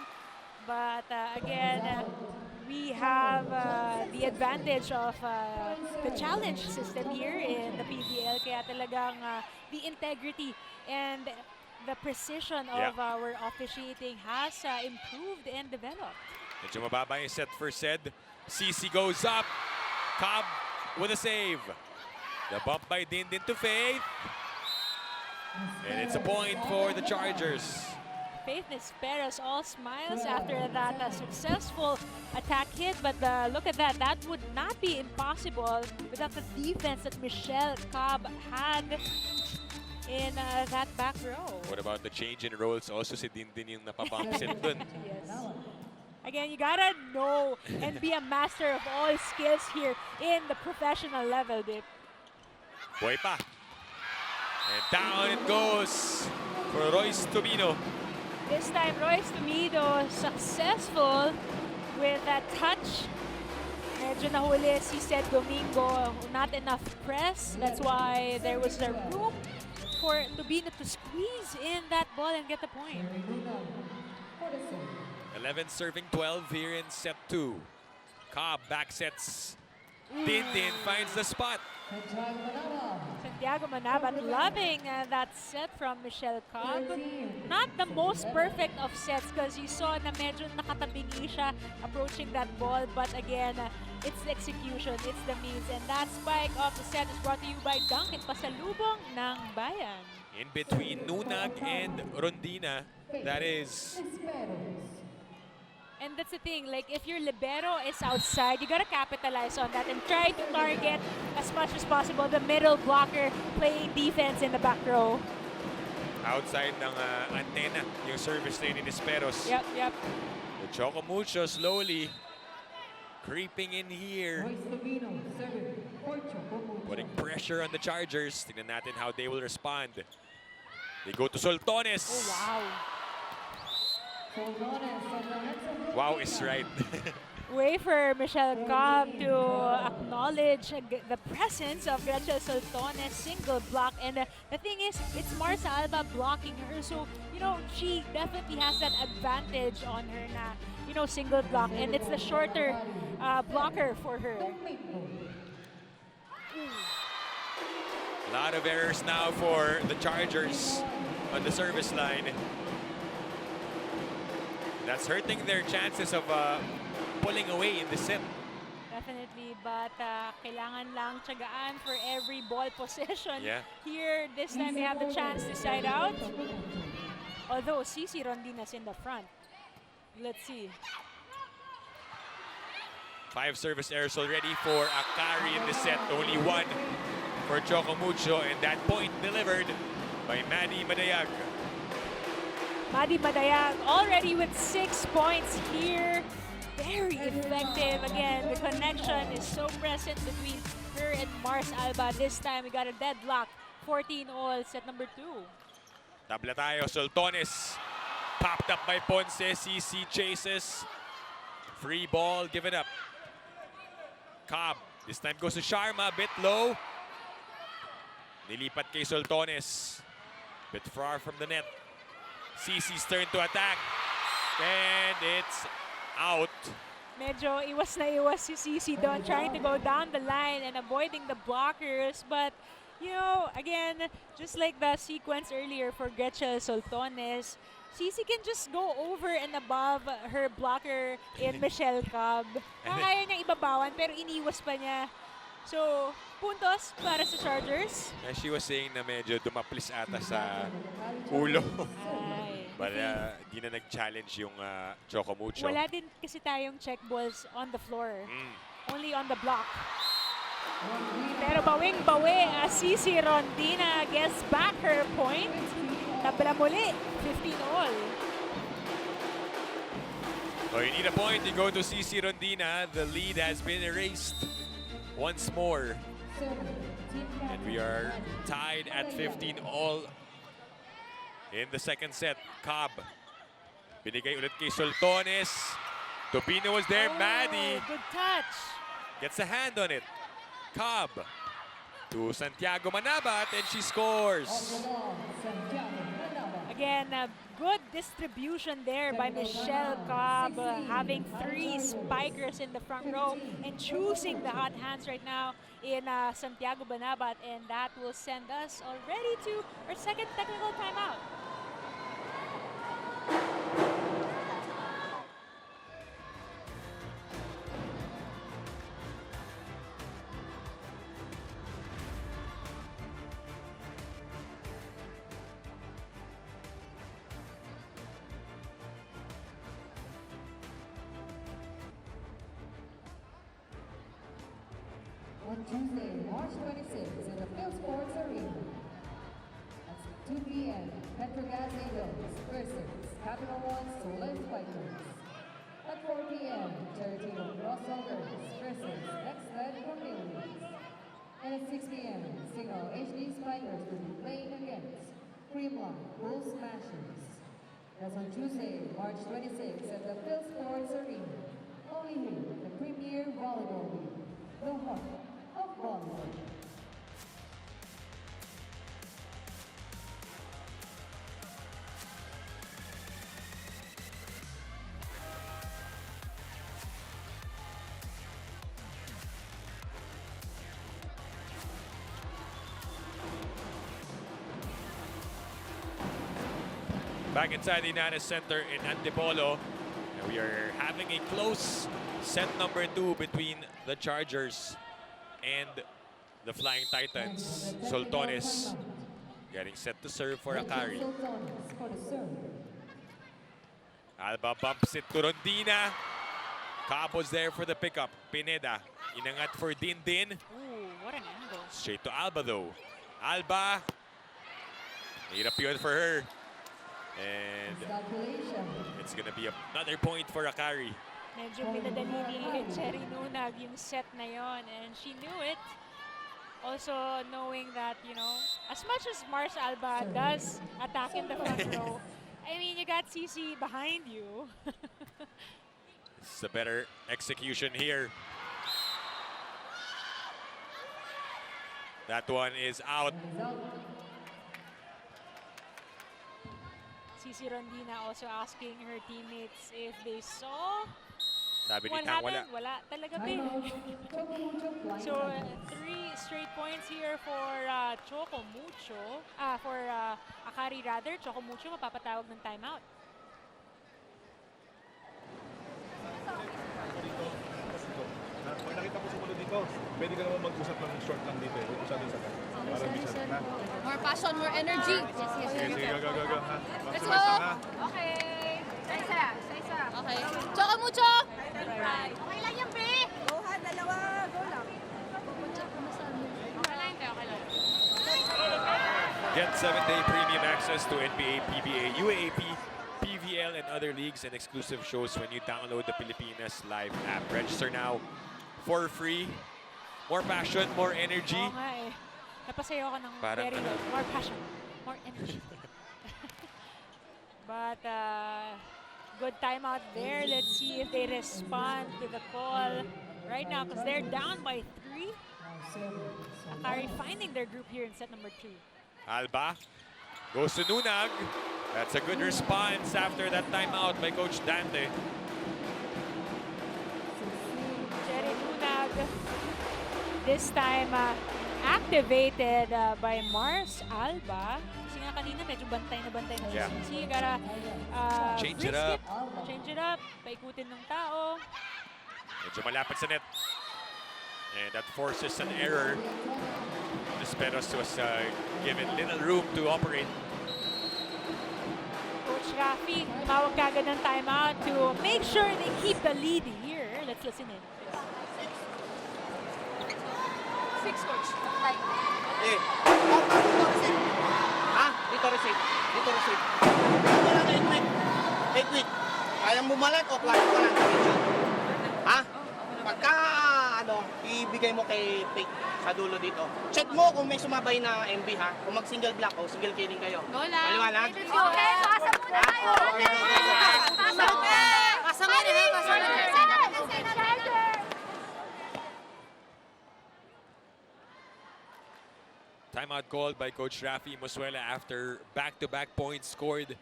But again, we have the advantage of the challenge system here in the PVL. Kaya talagang the integrity and the precision of our officiating has improved and developed. Medyo mababa yung set for Sed. Cici goes up. Cobb with a save. The bump by Dindin to Faith. And it's a point for the Chargers. Faith Nisperas all smiles after that successful attack hit. But look at that. That would not be impossible without the defense that Michelle Cobb had in that back row. What about the change in roles? Also si Dindin yung napabump set dun. Yes. Again, you gotta know and be a master of all skills here in the professional level, Dip. Boy pa. And down it goes for Royce Tobino. This time, Royce Tobino successful with that touch. Medyo nahuli si Sed Domingo. Not enough press. That's why there was the room for Tobino to squeeze in that ball and get the point. 11 serving 12 here in set 2. Cobb back sets Tintin finds the spot. Santiago Manaba. Santiago Manabat loving that set from Michelle Cobb. Not the most perfect of sets because you saw na medyo nakatabingi siya approaching that ball. But again, it's the execution, it's the means. And that spike of the set is brought to you by Dunkin' Pasalubong ng Bayan. In between Nunag and Rondina, that is... Esperos. And that's the thing, like if your libero is outside, you gotta capitalize on that and try to target as much as possible the middle blocker playing defense in the back row. outside ng antena, yung service lane ni Esperos. Yep, yep. The Choco Mucho slowly creeping in here. Putting pressure on the Chargers. Tignan natin how they will respond. They go to Soltones. Oh, wow. Wow is right. Way for Michelle Cobb to acknowledge the presence of Gretchen Soltones' single block. And the thing is, it's Marsa Alba blocking her. So, you know, she definitely has that advantage on her na, you know, single block. And it's the shorter blocker for her. A lot of errors now for the Chargers on the service line. That's hurting their chances of pulling away in the set. Definitely, but kailangan lang tiyagaan for every ball possession. Yeah. Here, this time they have the chance to side out. Although Cici Rondina's in the front. Let's see. 5 service errors already for Akari in the set. Only 1 for Choco Mucho, and that point delivered by Maddie Madayag. Maddie Madayag already with 6 points here. Very effective. Again, the connection is so present between her and Mars Alba. This time we got a deadlock. 14-all, set number 2. Tabla tayo, Soltones. Popped up by Ponce. CC chases. Free ball given up. Cobb. This time goes to Sharma. Bit low. Nilipat kay Soltones. Bit far from the net. CC's turn to attack. And it's out. Medyo iwas na iwas si Cici doon, trying to go down the line and avoiding the blockers. But, you know, again, just like the sequence earlier for Gretchen Soltones, Cici can just go over and above her blocker in Michelle Cobb. Kaya niya ibabawan pero iniwas pa niya. So, puntos para sa Chargers. As she was saying na medyo dumaplis ata sa ulo. Ay. But di na nag-challenge yung Choco Mucho. Wala din kasi tayong check balls on the floor. Only on the block. Pero bawing-bawi as Cici Rondina gets back her point. Tabla muli, 15-all. So you need a point to go to CC Rondina. The lead has been erased once more. And we are tied at 15-all in the second set. Cobb. Binigay ulit kay Soltones. Tobino was there. Maddie Good touch. gets a hand on it. Cobb to Santiago Manabat, and she scores. Again, good distribution there by Michelle Cobb, having 3 spikers in the front row and choosing the hot hands right now in Santiago Banabat, and that will send us already to our second technical timeout. On Tuesday, March 26th, at the Field Sports Arena. At 2 p.m., Petrogas Eagles versus Capital One Solar Fighters. At 4 p.m., Terratino Crossovers versus X-Led Preliminaries. And at 6 p.m., Signal HD Spikers will be playing against Creamline Bull Smashers. That's on Tuesday, March 26th, at the Field Sports Arena. Only here, the Premier Volleyball League, the heart of volleyball. Back inside the Inanes Center in Antipolo. And we are having a close set number 2 between the Chargers and the Flying Titans. Soltones getting set to serve for Akari. Sultanes for the serve. Alba bumps it to Rondina. Cabos there for the pickup. Pineda inangat for Din. Ooh, what an angle. Straight to Alba though. Alba. Hirap yun for her. And Calculation. it's gonna be another point for Akari. Medyo pinadali ni Cherry Nunag yung set na yon, and she knew it. Also knowing that, you know, as much as Mars Alba does attack in the front row, I mean, you got CC behind you. This is a better execution here. That one is out. CC Rondina also asking her teammates if they saw Sabi ni what Tang, wala. happened. Wala talaga Time din. out. Choco Mucho Flying So, Titans. 3 straight points here for Choco Mucho. For Akari rather. Choco Mucho mapapatawag ng timeout. Pag nakita ko sumunod dito, pwede ka naman mag-usap ng short lang dito. Usap din sa kanya. Para bisa na. More passion, more energy. Sige, go. Ha? Let's Mag-sumas go. lang, ha? Okay. Isa. Okay. Choco Mucho. Okay lang yan, Pre. Go ha, dalawa. Go lang. Okay lang, okay lang. Get 7-day premium access to NBA, PBA, UAAP, PVL, and other leagues and exclusive shows when you download the Pilipinas Live app. Register now for free. More passion, more energy. Oo nga eh. Napasayo ako ng Parang very ano? low. More passion, more energy. But good timeout there. Let's see if they respond to the call right now because they're down by 3. Akari finding their group here in set number 2. Alba goes to Nunag. That's a good response after that timeout by Coach Dante. Jerry Nunag this time activated by Mars Alba. Kasi nga kanina medyo bantay na si Yeah. CC. You gotta Change it risk up. Change it up. Paikutin ng tao. Medyo malapit sa net. And that forces an error. Desperos was given little room to operate. Coach Rafi, tumawag kagad ng timeout to make sure they keep the lead here. Let's listen in. 6, Coach. Eh. Ha? Dito receive. Dito lang 8 week. 8 week. Kayang bumalik o klaro ka lang sa picture? Ha? Pagka ibigay mo kay Pick sa dulo dito. Check mo kung may sumabay na MB ha. Kung mag-single block o single killing kayo. Go lang. Maliwanag? Okay, pasa muna tayo. Okay. Pasa muna. Pasa muna. Timeout called by Coach Rafi Musuela after back-to-back points scored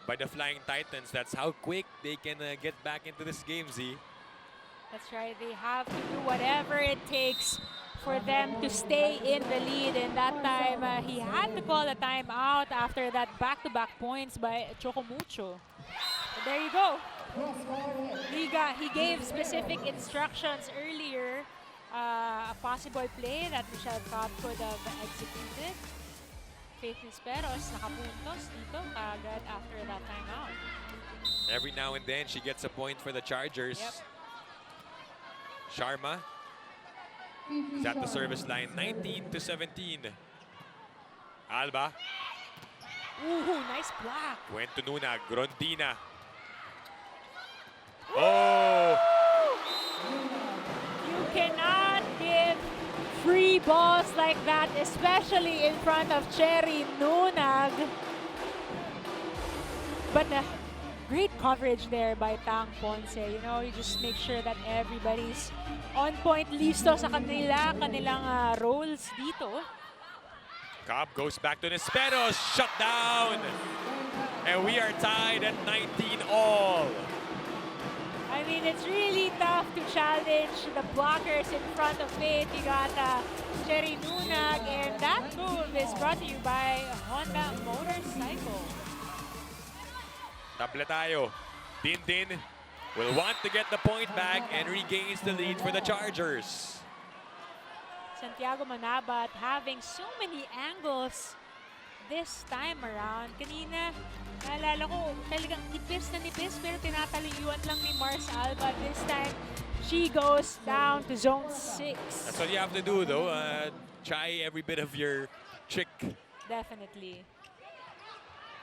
by the Flying Titans. That's how quick they can get back into this game, Z. That's right. They have to do whatever it takes for them to stay in the lead. And that time, he had to call a timeout after that back-to-back points by Choco Mucho. But there you go. He gave specific instructions earlier. A possible play that Michelle Cobb could have executed. Faith Nisperos nakapuntos dito kagad after that timeout. Every now and then, she gets a point for the Chargers. Yep. Sharma is at the service line, 19-17. Alba Ooh, nice block. went to Nunag. Rondina. Oh! You cannot give free balls like that, especially in front of Cherry Nunag. But great coverage there by Tang Ponce. You know, you just make sure that everybody's on point, listo sa kanilang roles dito. Cobb goes back to Nisperos. Shut down. And we are tied at 19 all. I mean, it's really tough to challenge the blockers in front of Faith. You got Cherry Nunag, and that move is brought to you by Honda Motorcycle. Tabla tayo. Din will want to get the point back and regains the lead for the Chargers. Santiago Manabat having so many angles this time around. Kanina, naalala ko, talagang nipis na nipis pero tinataliyuan lang ni Mars Alba. This time, she goes down to zone 6. That's what you have to do though. Try every bit of your trick. Definitely.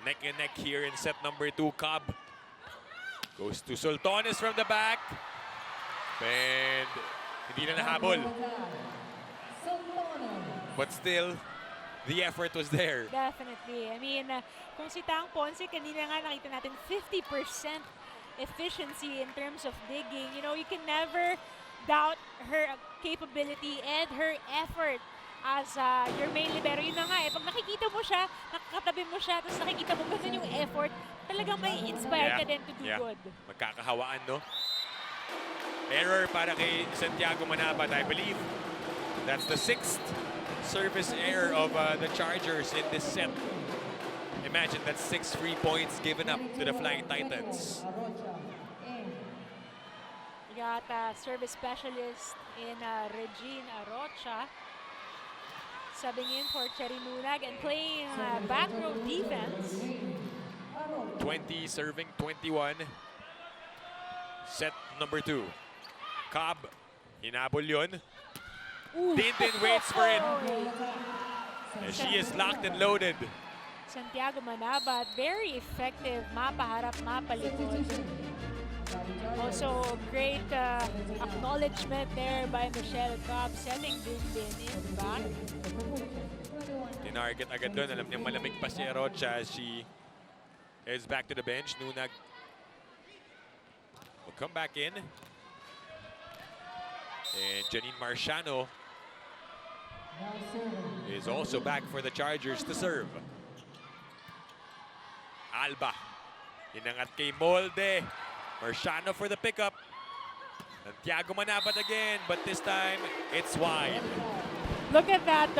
Neck and neck here in set number 2. Cobb goes to Sultones from the back. And hindi na nahabol. But still, the effort was there. Definitely. I mean, kung si Tang Ponce, kanina nga nakita natin 50% efficiency in terms of digging. You know, you can never doubt her capability and her effort as your main libero. Yun na nga pag nakikita mo siya, nakakatabi mo siya, tapos nakikita mo ganun yung effort, talagang may inspire ka din to do good. Magkakahawaan, no? Error para kay Santiago Manabat, I believe. That's the 6th service error of the Chargers in this set. Imagine that's 6 free points given up to the Flying Titans. We got a service specialist in Regine Arocha subbing in for Cherry Nunag and playing back row defense. 20 serving 21. Set number 2. Cobb, hinabol yun. Din waits for it. And she is locked and loaded. Santiago Manabat, very effective. Mapaharap, mapalikod. Also, great acknowledgement there by Michelle Cobb, sending Din in back. Tinarget agad doon. Alam niyang malamig pa si Arocha as she heads back to the bench. Nunag will come back in. And Janine Marciano is also back for the Chargers to serve. Alba, inangat kay Molde. Marciano for the pickup. Santiago Manabat again, but this time it's wide. Look at that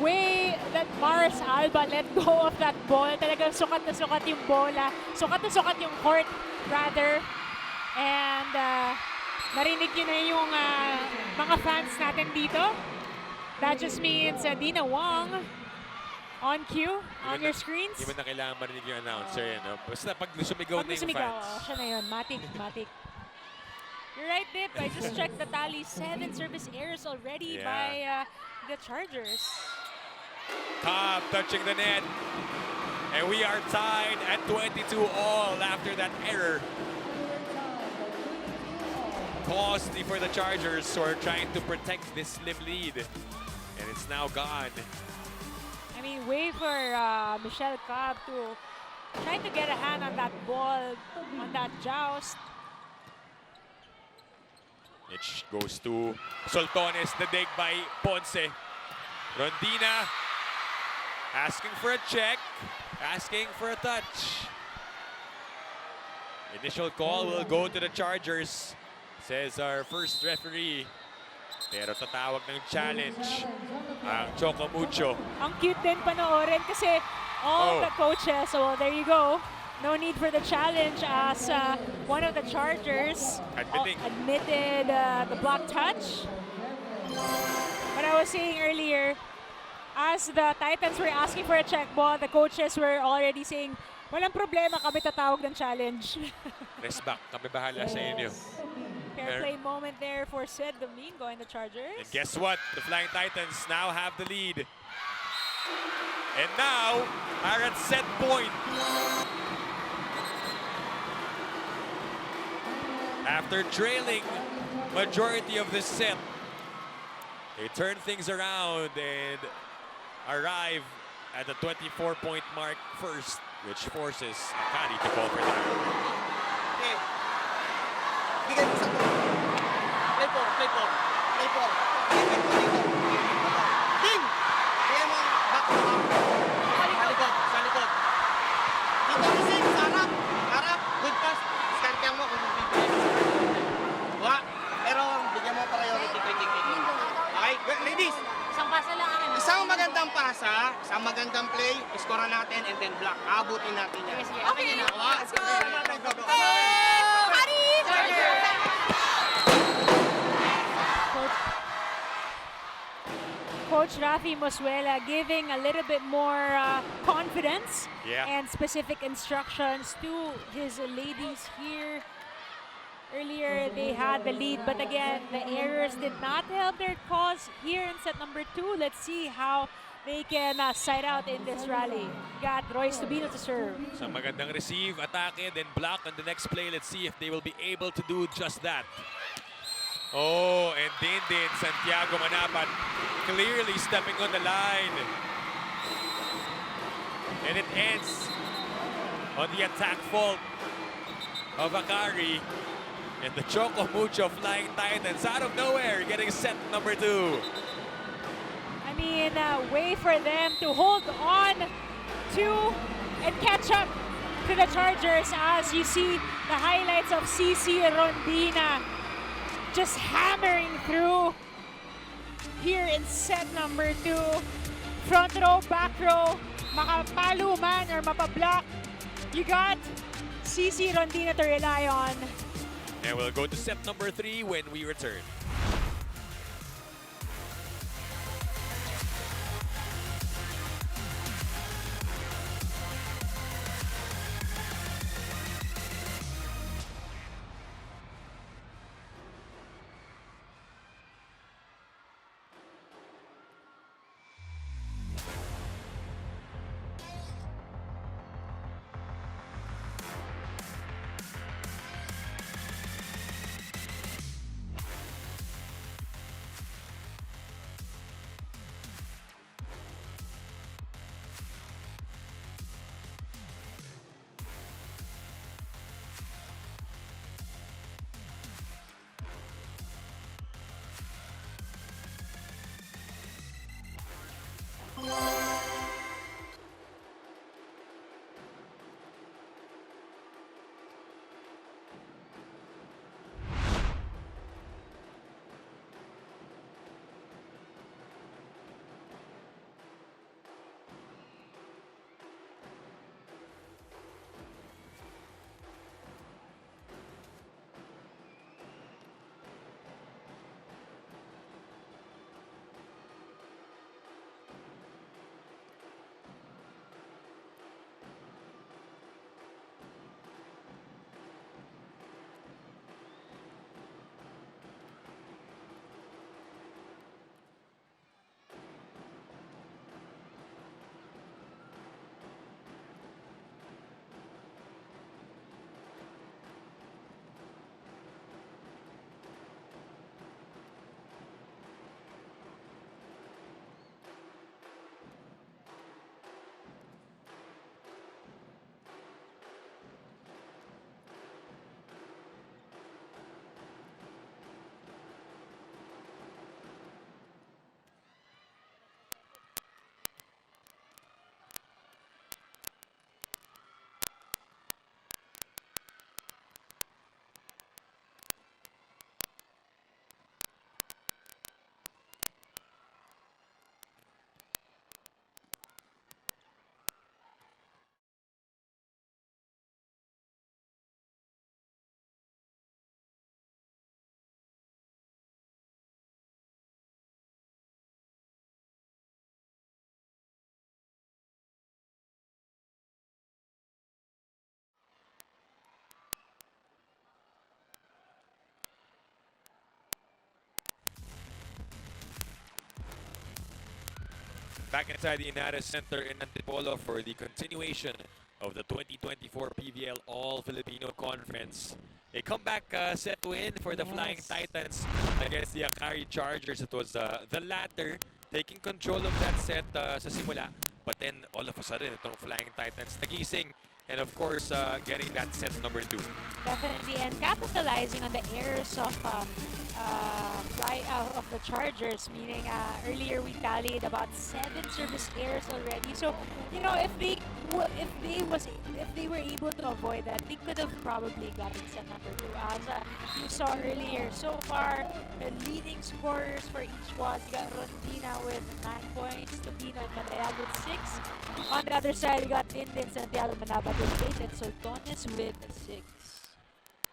way that Mars Alba let go of that ball. Talagang sukat na sukat yung bola. Sukat na sukat yung court, rather. And narinig yun na yung mga fans natin dito. That just means Dina Wong on cue on your screens. Hindi mo na kailangan marinig yung announcer. No? Basta pag sumigaw na yung fans. Siya na yun. Matik. You're right, Dip. I just checked the tally. 7 service errors already by the Chargers. Cobb touching the net. And we are tied at 22-all after that error. Costly for the Chargers who are trying to protect this slim lead. And it's now gone. I mean, way for Michelle Cobb to try to get a hand on that ball, on that joust. It goes to Sultones, the dig by Ponce. Rondina asking for a check, asking for a touch. Initial call will go to the Chargers, says our first referee. Pero tatawag ng challenge ang Choco Mucho. Ang cute din panoorin kasi all the coaches, so there you go. No need for the challenge as one of the Chargers admitted the block touch. But I was saying earlier, as the Titans were asking for a check ball, the coaches were already saying, walang problema, kami tatawag ng challenge. Rest back, kami bahala sa inyo. Fair play moment there for Sed Domingo and the Chargers. And guess what? The Flying Titans now have the lead. And now are at set point. After trailing majority of the set, they turn things around and arrive at the 24-point mark first, which forces Akari to call for time. Okay. Bigay mo sa to. Play for. Ding! Bigay mo back to back. Sa likod. Dito kasi, sa harap. Good pass. Skantyan mo kung bibigay mo. Pero bigyan mo priority kay King. Okay? Ladies! Isang Isang magandang pasa, isang magandang play, iskora natin, and then block. Abutin natin yan. Okay, let's go. Go. Akari Chargers! Coach Rafi Moswela giving a little bit more confidence and specific instructions to his ladies here. Earlier, they had the lead, but again, the errors did not help their cause here in set number 2. Let's see how they can side out in this rally. Got Royce Tubino to serve. Sa magandang receive, atake, then block on the next play. Let's see if they will be able to do just that. Oh, and din Santiago Manapan clearly stepping on the line. And it ends on the attack fault of Akari. And the Choco Mucho Flying Titans out of nowhere getting set number 2. I mean, way for them to hold on to and catch up to the Chargers as you see the highlights of CC Rondina just hammering through here in set number 2. Front row, back row, makapalo man or mapablock. You got CC Rondina to rely on. And we'll go to set number 3 when we return. Back inside the United Center in Antipolo for the continuation of the 2024 PVL All-Filipino Conference. A comeback set win for the Flying Titans against the Akari Chargers. It was the latter taking control of that set sa simula. But then all of a sudden, itong Flying Titans nagising. And of course, getting that set number 2. Definitely, and capitalizing on the errors of fly out of the Chargers, meaning earlier we tallied about 7 service errors already. So, you know, if they were able to avoid that, they could have probably gotten set number 2. As you saw earlier, so far the leading scorers for each was you got Rondina with 9 points, Tobino and Madayag with 6. On the other side, you got Tindin, Santiago Manabat with 8, and Sultones with 6.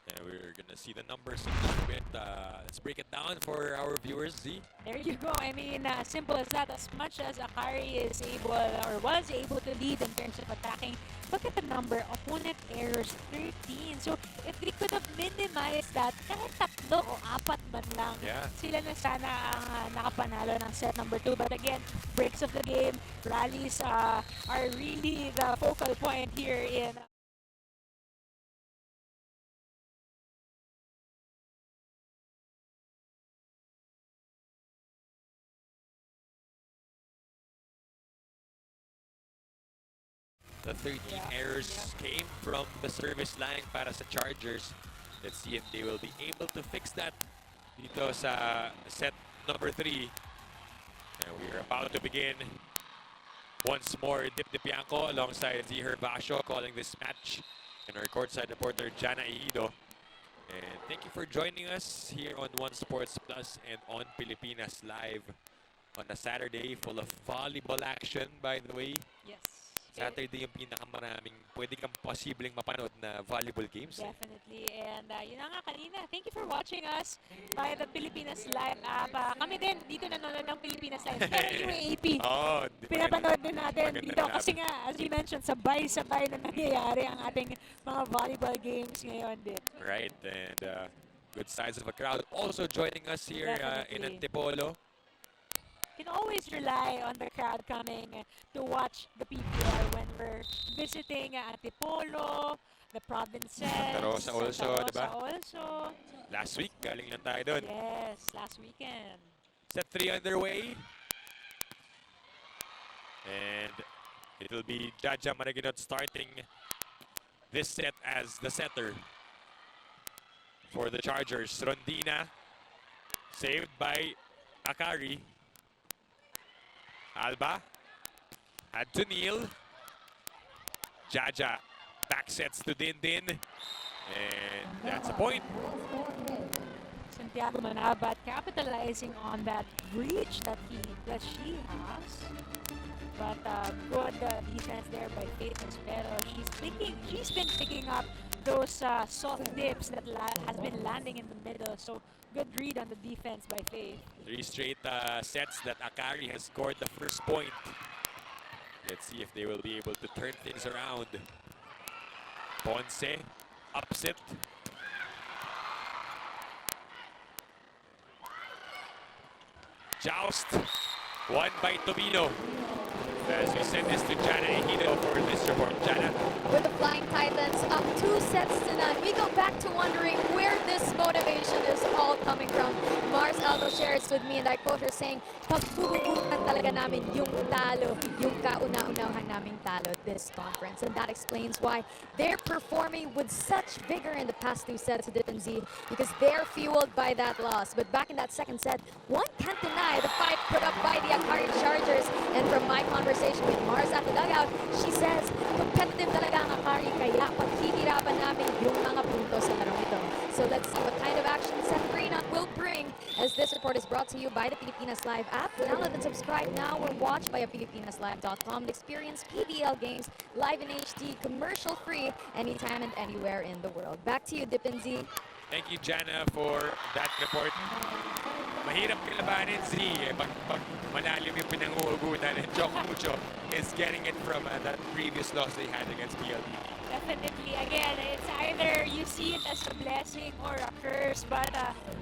And we're gonna see the numbers in a little bit. Let's break it down for our viewers. Z. There you go. I mean, simple as that. As much as Akari is able or was able to lead in terms of attacking, look at the number. Opponent errors 13. So if they could have minimized that, kahit tatlo o apat man lang, Yeah. sila na sana ang nakapanalo ng set number 2. But again, breaks of the game, rallies are really the focal point here in The 13 errors came from the service line para sa Chargers. Let's see if they will be able to fix that dito sa set number 3. And we're about to begin. Once more, Dip Dipianco alongside Z Herbacio calling this match. And our courtside reporter, Jana Iido. And thank you for joining us here on One Sports Plus and on Pilipinas Live on a Saturday full of volleyball action, by the way. yes. Saturday yung pinakamaraming pwede kang posibleng mapanood na volleyball games. Definitely. And yun na nga kanina. Thank you for watching us by the Pilipinas Live app. Kami din dito nanonood ng Pilipinas Live. Pero UAAP, Oh, pinapanood din natin maganda dito. na. Kasi nga, as you mentioned, sabay-sabay na nangyayari ang ating mga volleyball games ngayon din. Right, and good size of a crowd also joining us here in Definitely. Antipolo. Can always rely on the crowd coming to watch the PVL when we're visiting Antipolo, the provinces. Santa Rosa also, Santa diba? Rosa also. Last week, galing lang tayo doon. Yes, last weekend. Set 3 underway. And it will be Jaja Maraginot starting this set as the setter for the Chargers. Rondina saved by Akari. Alba had to kneel. Jaja back sets to Dindin. And that's a point. Santiago Manabat capitalizing on that breach that she has. But good defense there by Faith Espero. She's been picking up those soft dips that has been landing in the middle. So good read on the defense by Faith. 3 straight sets that Akari has scored the first point. Let's see if they will be able to turn things around. Ponce, upset. Joust, won by Tobino. As we send this to Jana Ejido for this report. Jana. With the Flying Titans up 2 sets to none, we go back to wondering where this motivation is all coming from. Mars Aldo shares with me and I quote her saying, "Pagbubukan talaga namin yung talo, yung kauna-unahan naming talo this conference." And that explains why they're performing with such vigor in the past 2 sets of Dipinzi, because they're fueled by that loss. But back in that second set, one can't deny the fight put up by the Akari Chargers. And from my conversation with Mars at the dugout, she says, competitive talaga ang Akari, kaya paghihirapan namin yung mga puntos sa larong ito. So let's see what kind of action set 3 will bring, as this report is brought to you by the Pilipinas Live app. Download and subscribe now or watch via PilipinasLive.com to experience PVL games live in HD, commercial-free, anytime and anywhere in the world. Back to you, Dipinzi. Thank you, Jana, for that report. Mahirap kilabanin pag malalim yung pinanguhugutan, and Choco Mucho is getting it from that previous loss they had against PLD. Definitely. Again, it's either you see it as a blessing or a curse, but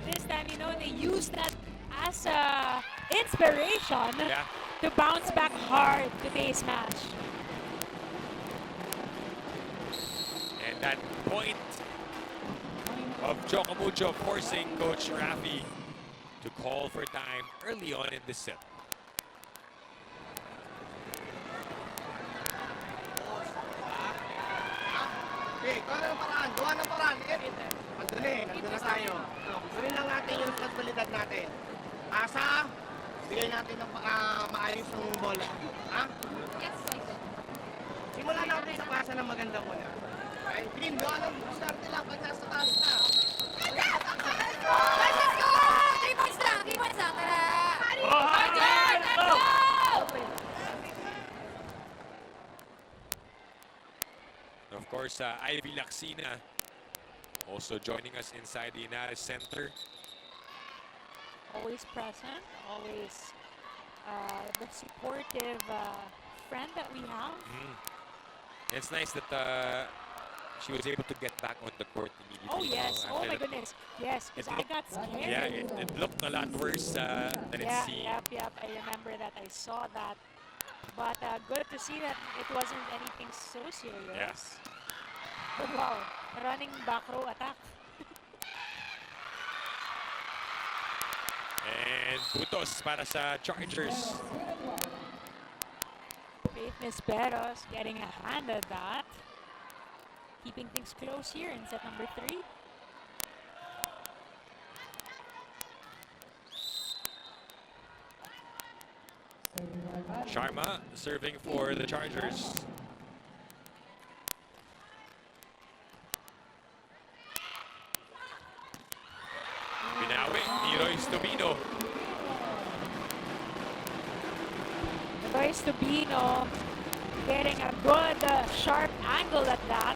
this time, you know, they use that as inspiration to bounce back hard today's match. And that point of Choco Mucho forcing Coach Rafi to call for time early on in this set. Okay, gawa ng paraan. Nandun na tayo. Gawin lang natin yung responsibilidad natin. Asa, bigay natin ng maayos ng bola. Ha? Yes. Simulan natin sa pasa ng maganda muna. Okay, team, gawa ng start nila pag nasa taas na. Let's go! 3 points lang. 3 points lang. Tara! Let's go! Of course, Ivy Laxina also joining us inside the Inares Center. Always present, always the supportive friend that we have. It's nice that she was able to get back on the court immediately. Oh yes, you know, oh after my the- goodness. Yes, because I got scared. Yeah, it looked a lot worse than it Yeah, seemed. yep. I remember that. I saw that. But good to see that it wasn't anything so serious. Yes. But wow, running back row attack. And Butos para sa Chargers. Faith Nisperos getting a hand at that. Keeping things close here in set number 3. Sharma serving for the Chargers. Binawi ni Royce Tobino. Royce Tobino getting a good sharp angle at that.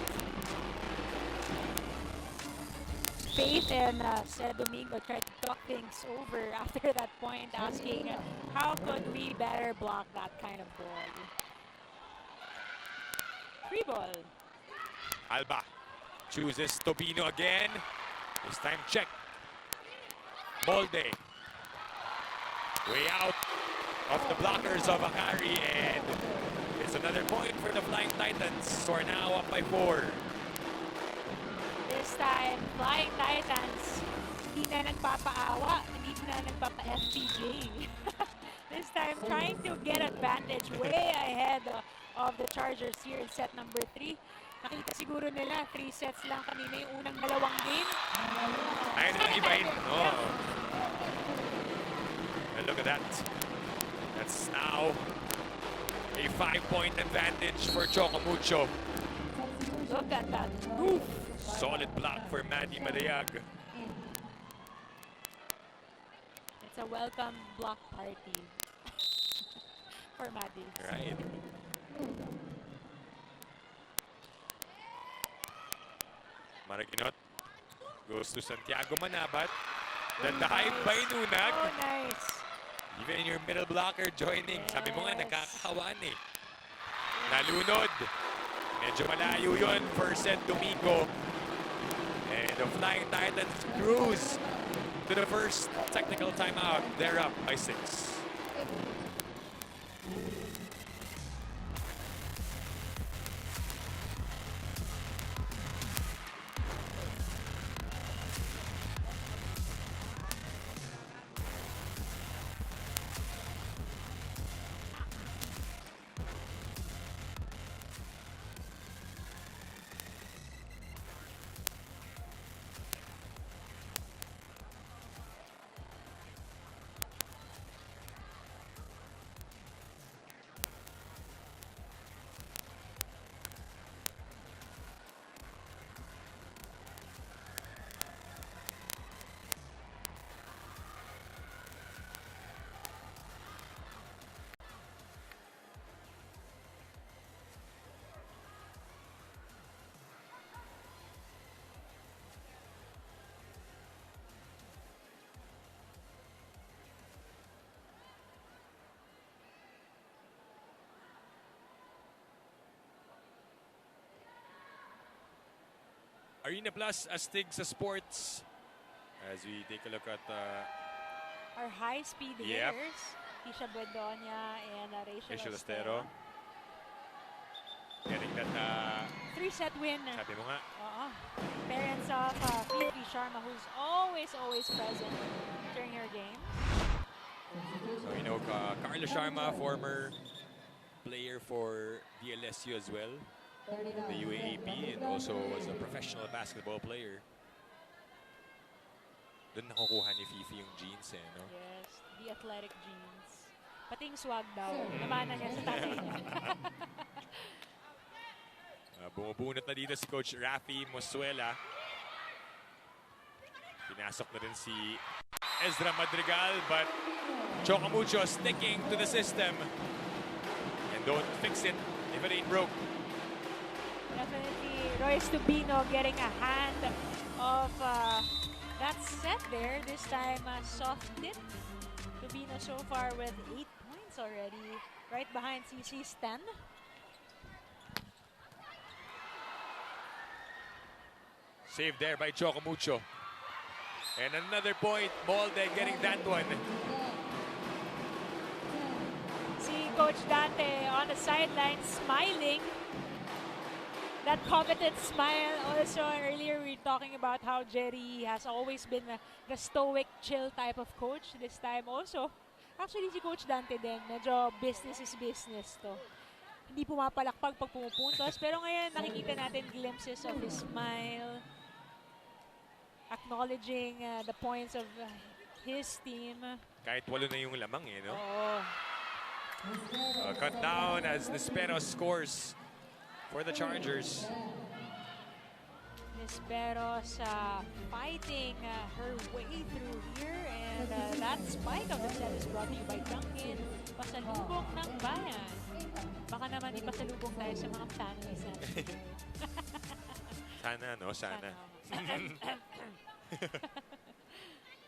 Faith and Sir Domingo tried to talk things over after that point, asking how could we better block that kind of ball. Free ball. Alba chooses Tobino again. This time check. Molde. Way out of the blockers of Akari, and it's another point for the Flying Titans, who are now up by 4. This time, Flying Titans, hindi na nagpapaawa, hindi na nagpapa-FPJ. This time, trying to get advantage way ahead of the Chargers here in set number 3. Nakita siguro nila, 3 sets lang kanina yung unang dalawang game. Ayaw nilang ibahin. Oh. And look at that. That's now a 5-point advantage for Choco Mucho. Look at that move. Solid block for Maddie Madayag. It's a welcome block party for Maddie. Right. Maraginot goes to Santiago Manabat. The dive by Nunag. Oh, nice. Even your middle blocker joining. Sabi mo nga, Yes. nakakahawaan eh. Nalunod. Medyo malayo yun for St. Domingo. And the Flying Titans cruise to the first technical timeout. They're up by 6. Arena Plus, Astig sa Sports. As we take a look at Our high-speed Yep. hitters, Tisha Bedonia and Rachel Rachel Estero. Estero. Getting that, 3-set win. sabi mo nga, Parents of Phoebe Sharma, who's always present during her game. so you know, Carla Sharma, former player for DLSU as well. the UAAP and also as a professional basketball player. Doon nakukuha ni Fifi yung jeans eh, no? Yes, the athletic jeans. Pati yung swag daw. Namana niya sa tatay niya. Bumubunot na dito si Coach Rafi Mosuela. Pinasok na din si Ezra Madrigal, but Choco Mucho sticking to the system. And don't fix it if it ain't broke. Definitely Royce Tubino getting a hand of that set there. This time soft tip. Tubino so far with 8 points already. Right behind CC's 10. Saved there by Choco Mucho. And another point, Molde getting that one. See Coach Dante on the sideline smiling. That coveted smile. Also, earlier we were talking about how Jerry has always been the stoic, chill type of coach. This time also, actually si Coach Dante din, medyo business is business to. Hindi pumapalakpag pag pumupuntos. Pero ngayon, nakikita natin glimpses of his smile. Acknowledging the points of his team. Kahit 8 na yung lamang eh, no? Oo. Cut down as Nisperos scores for the Chargers. Nisperos fighting her way through here. And that spike of the set is brought to you by Duncan. Pasalubong ng bayan. Baka naman ipasalubong tayo sa mga families natin. Sana, no? Sana.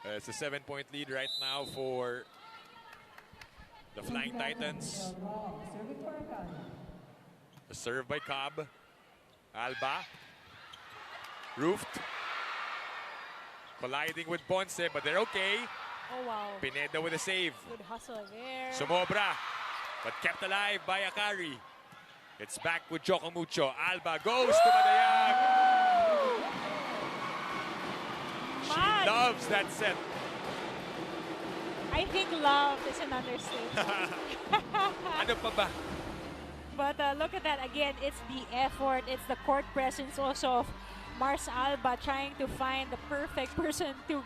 It's a 7-point lead right now for the Flying Titans. A serve by Cobb. Alba. Roofed. Colliding with Ponce, but they're okay. Oh, wow. Pineda with a save. Good hustle there. Sumobra, but kept alive by Akari. It's back with Choco Mucho. Alba goes to Madayag. She loves that set. I think love is an understatement. Ano pa ba? But look at that again. It's the effort. It's the court presence also of Mars Alba trying to find the perfect person to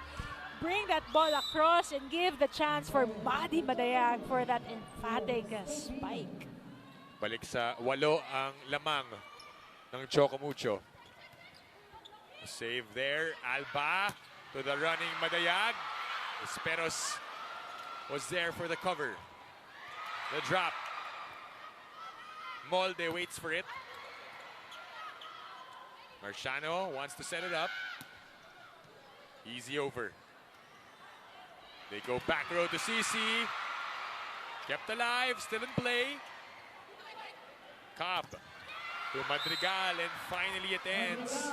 bring that ball across and give the chance for Madi Madayag for that emphatic spike. Balik sa 8 ang lamang ng Choco Mucho. Save there. Alba to the running Madayag. Esperos was there for the cover. The drop. Molde waits for it. Marciano wants to set it up. Easy over. They go back row to CC. Kept alive, still in play. Cobb to Madrigal, and finally it ends.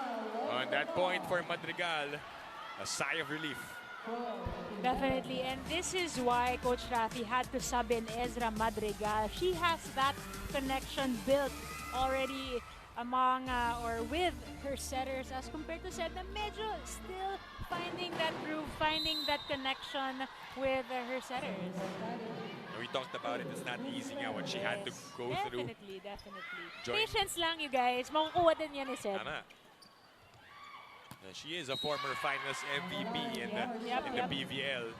On that point for Madrigal, a sigh of relief. Definitely, and this is why Coach Rafi had to sub in Ezra Madrigal. She has that connection built already among or with her setters as compared to Sed na medyo still finding that groove, finding that connection with her setters. We talked about it. It's not easy nga what she had to go through. Definitely. Join. Patience lang, you guys. Makukuha din yan ni Sed. Tama. She is a former finals MVP in the PVL.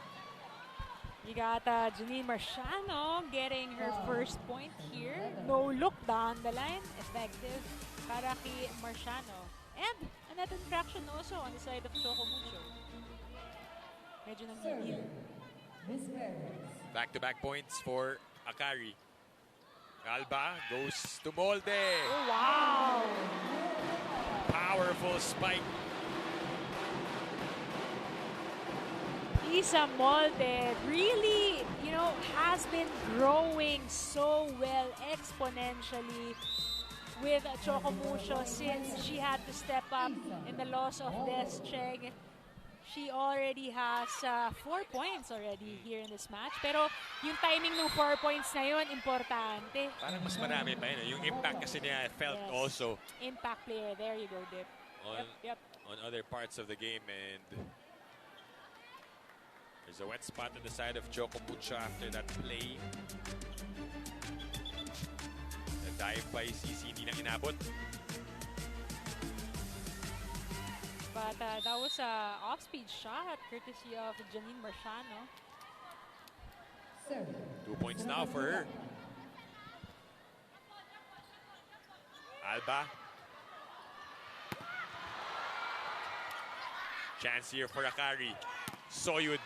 You got Janine Marciano getting her first point here. No look down the line. Effective para kay Marciano. And a net infraction also on the side of Choco Mucho. Medyo nang-gigil. Back-to-back points for Akari. Alba goes to Molde. Oh, wow! Powerful spike. Isa Molde really, has been growing so well exponentially with Choco Mucho since she had to step up in the loss of Des Cheng. She already has 4 points already here in this match. Pero yung timing ng 4 points na yun, importante. Parang mas marami pa yun. Yung impact kasi niya felt also. Impact player. There you go, Dip. Yep. On other parts of the game. And there's a wet spot on the side of Choco Mucho after that play. And Dive by CC, hindi nang inabot. But that was a off-speed shot courtesy of Janine Marciano. 2 points now for her. Alba. Chance here for Akari. Soyud.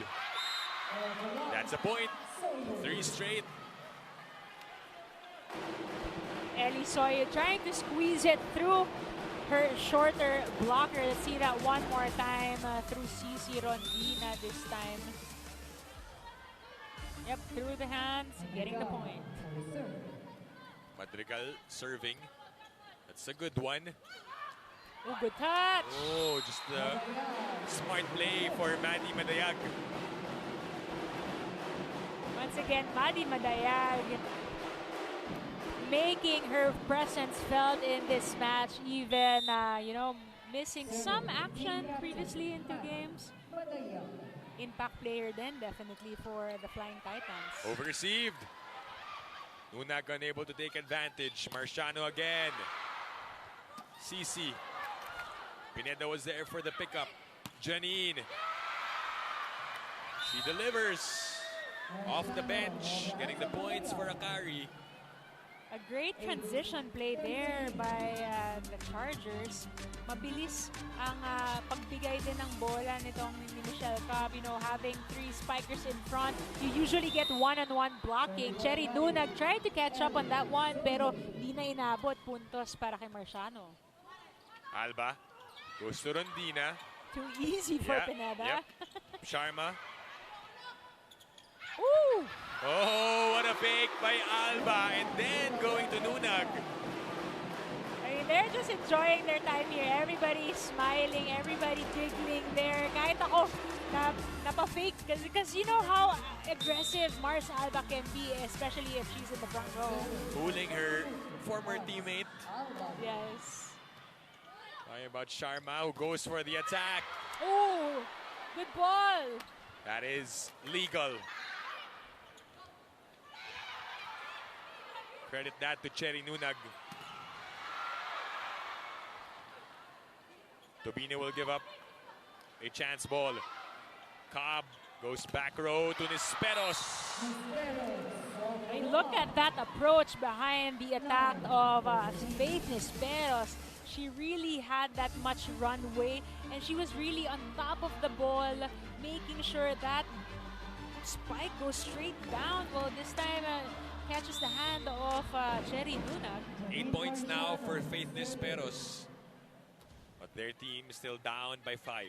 That's a point. 3 straight. Ellie Soyud trying to squeeze it through her shorter blocker. Let's see that one more time through CC Rondina this time. Yep, through the hands, getting the point. Madrigal serving. That's a good one. Oh, good touch. Oh, just a smart play for Maddie Madayag. Once again, Maddie Madayag making her presence felt in this match, even, missing some action previously in 2 games. Impact player then, definitely, for the Flying Titans. Over-received. Nunag unable to take advantage. Marciano again. CC. Pineda was there for the pickup. Janine. She delivers. Off the bench. Getting the points for Akari. A great transition play there by the Chargers. Mabilis ang pagbigay din ng bola nitong ni Michelle Cobb. Having 3 spikers in front, you usually get one-on-one blocking. Cherry Nunag tried to catch up on that one, pero di na inabot. Puntos para kay Marciano. Alba goes to Rondina. Too easy for Pineda. Yep. Sharma. Ooh! Oh, what a fake by Alba, and then going to Nunag. I mean, they're just enjoying their time here. Everybody smiling, everybody giggling there. Kahit ako, napa-fake. Because you know how aggressive Mars Alba can be, especially if she's in the front row. Fooling her former teammate. Yes. Talking about Sharma, who goes for the attack. Oh, good ball. That is legal. Credit that to Cherry Nunag. Tobina will give up a chance ball. Cobb goes back row to Nisperos. I mean, look at that approach behind the attack of Faith Nisperos. She really had that much runway, and she was really on top of the ball, making sure that spike goes straight down. Well, this time catches the hand of Cherry Nunag. 8 points now for Faith Nisperos. But their team is still down by 5.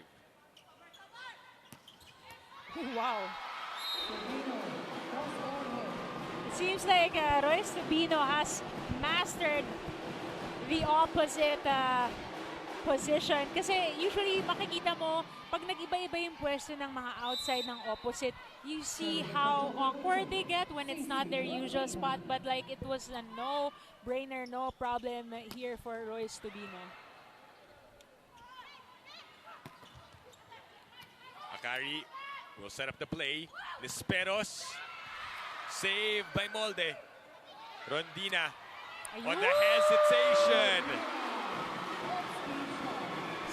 Wow. It seems like Royce Tobino has mastered the opposite position. Kasi usually makikita mo, pag nag-iba-iba yung pwesto ng mga outside ng opposite, you see how awkward they get when it's not their usual spot. But like it was a no-brainer, no problem here for Royce Tobino. Akari will set up the play. Nisperos. Saved by Molde. Rondina. On the hesitation.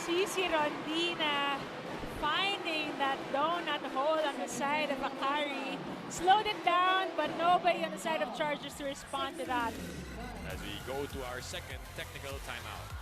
CC Rondina finding that donut hole on the side of Akari. Slowed it down, but nobody on the side of Chargers to respond to that. As we go to our second technical timeout.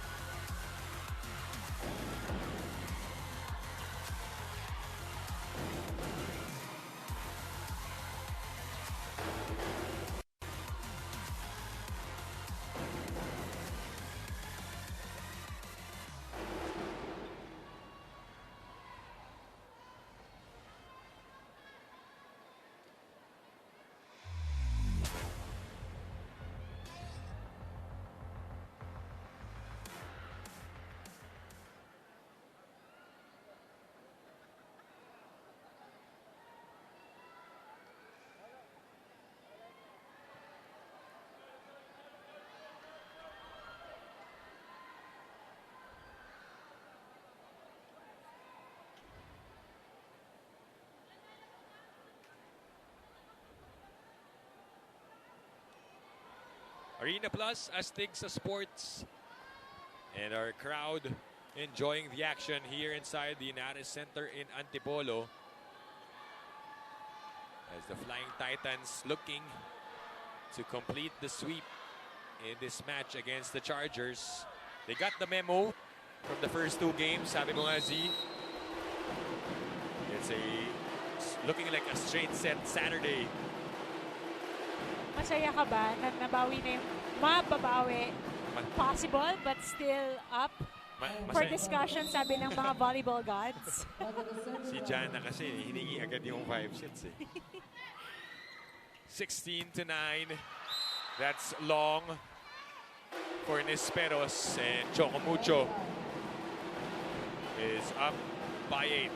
Arena Plus, astig sa sports. And our crowd enjoying the action here inside the Inares Center in Antipolo. As the Flying Titans looking to complete the sweep in this match against the Chargers. They got the memo from the first two games. Sabi mo nga, Z, it's looking like a straight set Saturday. Masaya ka ba na nabawi na yung mababawi? Possible but still up for discussion, sabi ng mga volleyball gods. Si Jana kasi hiningi agad yung 5 sets eh. 16-9. That's long for Nisperos, and Choco Mucho is up by 8.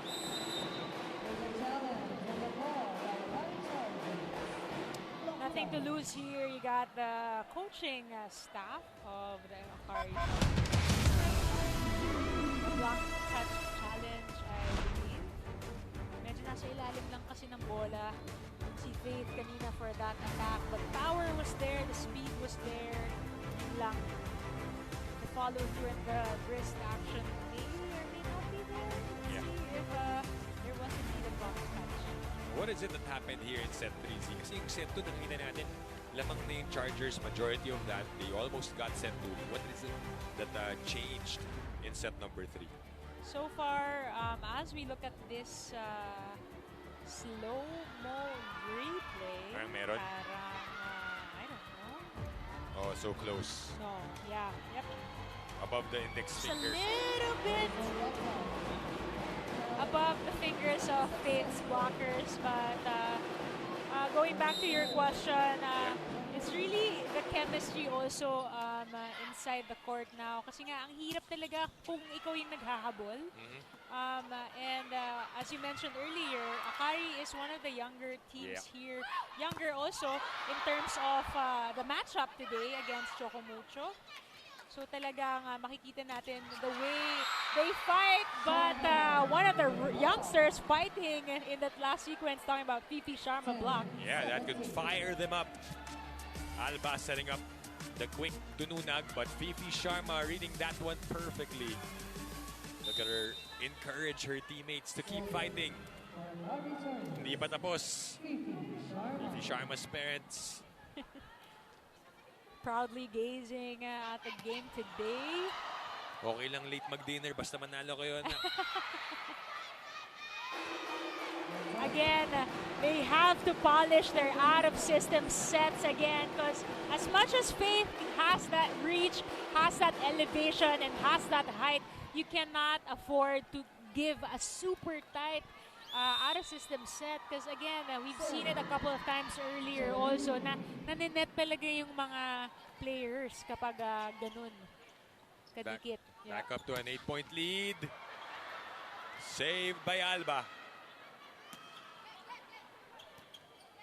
Nothing to lose here. You got the coaching staff of the Akari block touch challenge, I believe. Medyo nasa ilalim lang kasi ng bola si Faith kanina for that attack. But power was there, the speed was there. Yun lang. The follow through and the wrist action may or may not be there. Let's see if there was indeed a block touch. What is it that happened here in set 3, Z? Kasi yung set 2, nakita natin, lamang na yung Chargers, majority of that, they almost got set 2. What is it that changed in set number 3? So far, as we look at this slow-mo replay, Parang meron? I don't know. Oh, so close. No, yeah, yep. Above the index It's a finger. little bit above the fingers of Faith's blockers, but going back to your question, it's really the chemistry also inside the court now. Kasi nga, ang hirap talaga kung ikaw yung naghahabol. And as you mentioned earlier, Akari is one of the younger teams here. Younger also in terms of the matchup today against Choco Mucho. So talagang makikita natin the way they fight, but one of the youngsters fighting in that last sequence, talking about Fifi Sharma block. Yeah, that could fire them up. Alba setting up the quick tununag, but Fifi Sharma reading that one perfectly. Look at her encourage her teammates to keep fighting. Hindi pa tapos. Fifi Sharma's parents proudly gazing at the game today. okay lang late mag-dinner basta manalo kayo. Again, they have to polish their out-of-system sets again, because as much as Faith has that reach, has that elevation, and has that height, you cannot afford to give a super tight out-of-system set, because again, we've seen it a couple of times earlier also na naninet talaga yung mga players kapag ganun kadikit. Back up to an 8-point lead. Saved by Alba.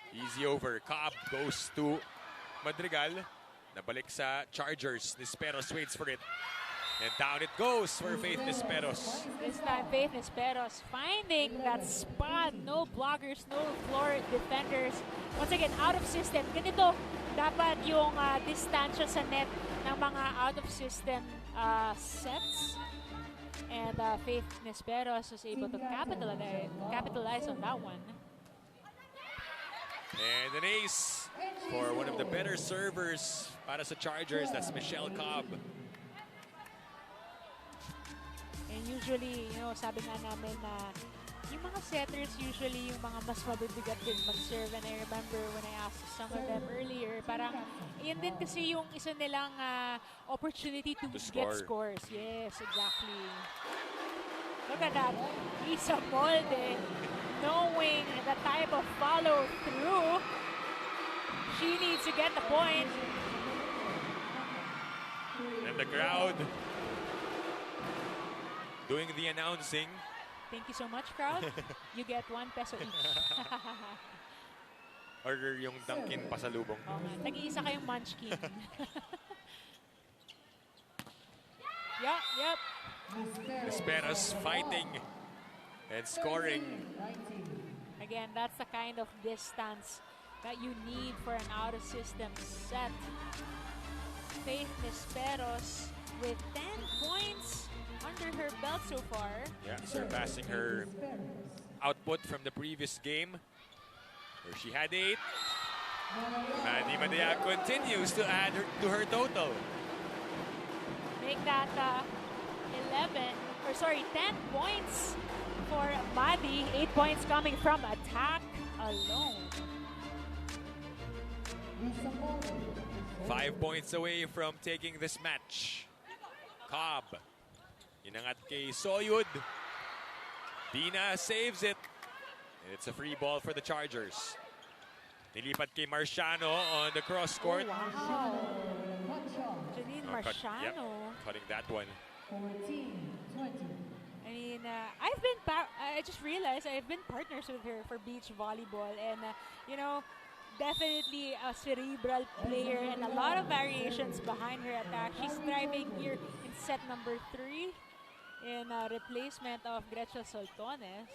Easy over. Cobb goes to Madrigal. Nabalik sa Chargers. Nisperos waits for it. And down it goes for Faith Nisperos. This time, Faith Nisperos finding that spot. No blockers, no floor defenders. Once again, out of system. Ganito dapat yung distansya sa net ng mga out of system sets. And Faith Nisperos was able to capitalize on that one. And an ace for one of the better servers para sa Chargers. That's Michelle Cobb. And usually, sabi nga namin na yung mga setters usually yung mga mas mabibigat din mag-serve. And I remember when I asked some of them earlier, parang yun din kasi yung isa nilang opportunity to get scores. Yes, exactly. Look at that. Isa Molde, knowing the type of follow-through, she needs to get the point. And the crowd doing the announcing. Thank you so much, crowd. You get 1 peso each. Or yung Dunkin pasalubong. Tag-iisa kayong munchkin. Yep. Nisperos fighting and scoring. Again, that's the kind of distance that you need for an out-of-system set. Faith Nesperos with 10 points under her belt so far. Yeah, surpassing her output from the previous game, where she had 8. Maddie Madea continues to add to her total. Make that 10 points for Maddie. 8 points coming from attack alone. 5 points away from taking this match. Cobb. Inangat kay Soyud. Dina saves it. It's a free ball for the Chargers. Nilipat kay Marciano on the cross court. Oh, wow. Janine Marciano. Cutting that one. 14-20. I mean, I just realized I've been partners with her for beach volleyball, and you know, definitely a cerebral player and a lot of variations behind her attack. She's thriving here in set number 3 in replacement of Gretchen Soltones.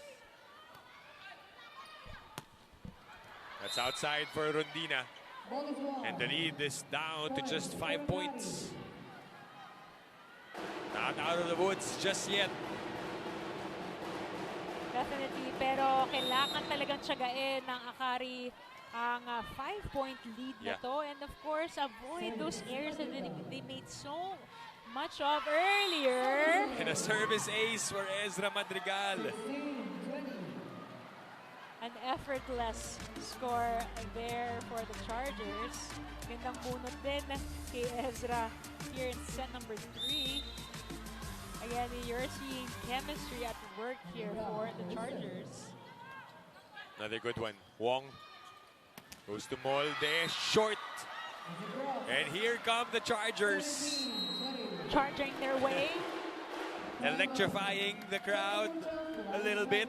That's outside for Rondina. And the lead is down to just 5 points. Not out of the woods just yet. Definitely, pero kailangan talagang tiyagain ng Akari ang 5-point lead na to. And of course, avoid those errors that they made so much of earlier. And a service ace for Ezra Madrigal. An effortless score there for the Chargers. Gandang bunot din kay Ezra here in set number 3. Again, you're seeing chemistry at work here for the Chargers. Another good one. Wong goes to Molde, short. And here come the Chargers. Charging their way. Electrifying the crowd a little bit.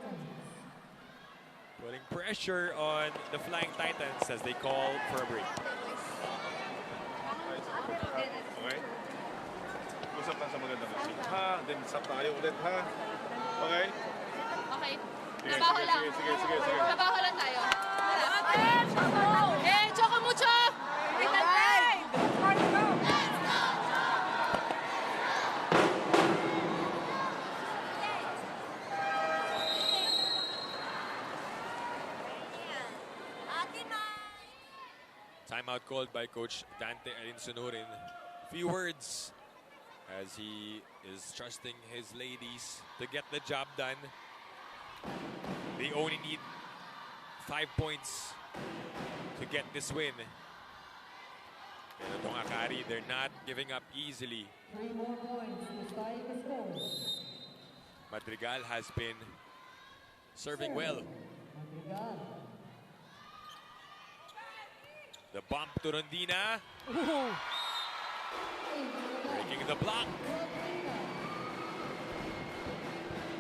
Putting pressure on the Flying Titans as they call for a break. Okay? Usap lang sa magandang machine, ha? Then sap tayo ulit, ha? Okay? Okay. Sige, Trabaho sige, lang. sige, sige, sige. Trabaho lang tayo. Eh, Choco Mucho! Timeout called by Coach Dante Alinsunurin. Few words as he is trusting his ladies to get the job done. They only need 5 points to get this win. Pero itong Akari, they're not giving up easily. 3 more points to tie the score. Madrigal has been serving well. Madrigal. The bump to Rondina. Breaking the block.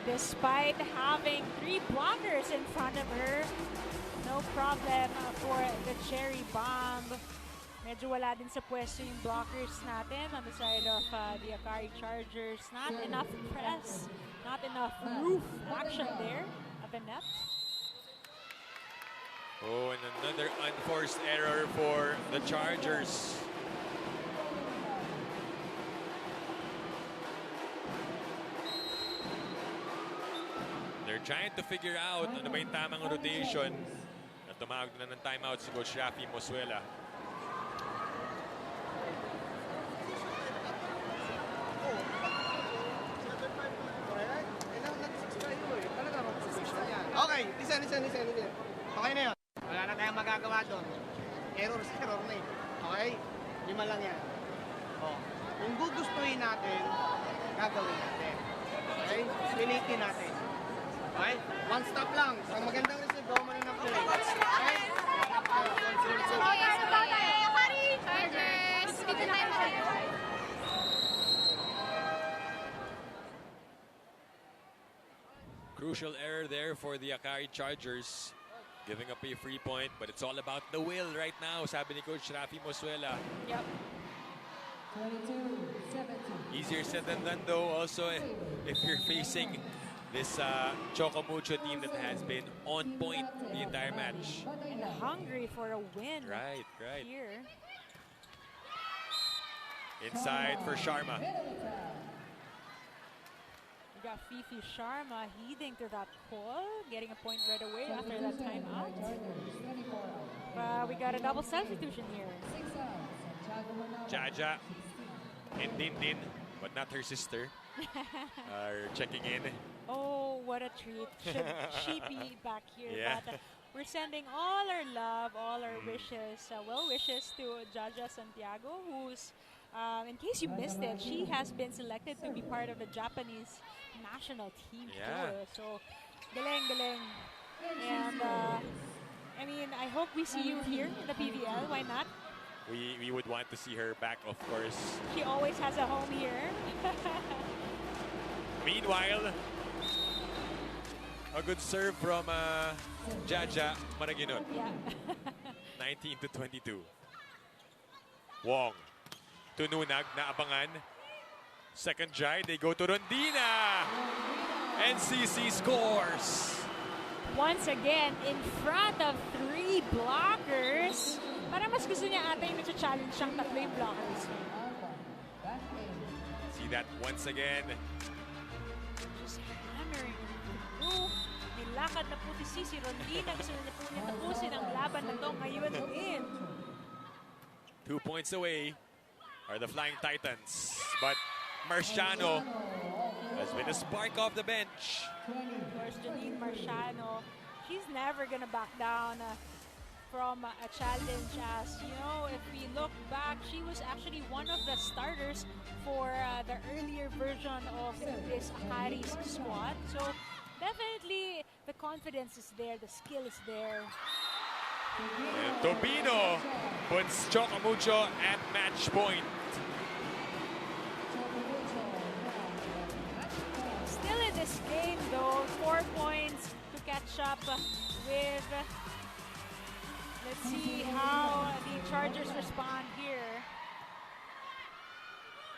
Despite having 3 blockers in front of her, no problem for the cherry bomb. Medyo wala din sa pwesto yung blockers natin on the side of the Akari Chargers. Not enough press, not enough roof action there of the net. Oh, and another unforced error for the Chargers. They're trying to figure out ano ba yung tamang rotation. At tumawag na ng timeout si Coach Rafi Mosuela. Okay, listen. Okay na yun. Wala na tayong magagawa doon. Error na eh. Okay? 5 lang yan. Oh. Kung gugustuhin natin, gagawin natin. Okay? Pilitin natin. Okay? One stop lang. Ang magandang receive, gawa mo na ng play. Okay? Akari Chargers! Dito na tayo malayo. Crucial error there for the Akari Chargers. Giving up a free point, but it's all about the will right now, sabi ni Coach Rafi Mosuela. Yep. 22-17. Easier said than done though, also if you're facing this Choco Mucho team that has been on point the entire match. And hungry for a win Right. here. Inside for Sharma. We got Fifi Sharma heeding to that call, getting a point right away after that timeout. We got a double substitution here. Jaja and Din, but not her sister, are checking in. Oh, what a treat. Should she be back here? Yeah. But, we're sending all our love, all our wishes, well wishes to Jaja Santiago, who's, in case you missed it, she has been selected to be part of the Japanese national team too. So, galing. And, I mean, I hope we see you here in the PVL. Why not? We would want to see her back, of course. She always has a home here. Meanwhile, a good serve from Jaja Maraginot. Yeah. 19-22. Wong to Nunag, naabangan. Second try, they go to Rondina. NCC scores. Once again, in front of 3 blockers. Parang mas gusto niya ata yung challenge siyang 3 yung blockers. See that once again. Just hammering through. Nilakad na po si Rondina. Gusto na po niya tapusin ang laban na to ngayon din. 2 points away are the Flying Titans. But Marciano has been a spark off the bench. Of course, Janine Marciano, she's never gonna back down from a challenge. As you know, if we look back, she was actually one of the starters for the earlier version of this Akari's squad. So definitely the confidence is there, the skill is there. And Tobino puts Choco Mucho at match point. Still in this game though, 4 points to catch up with. Let's see how the Chargers respond here.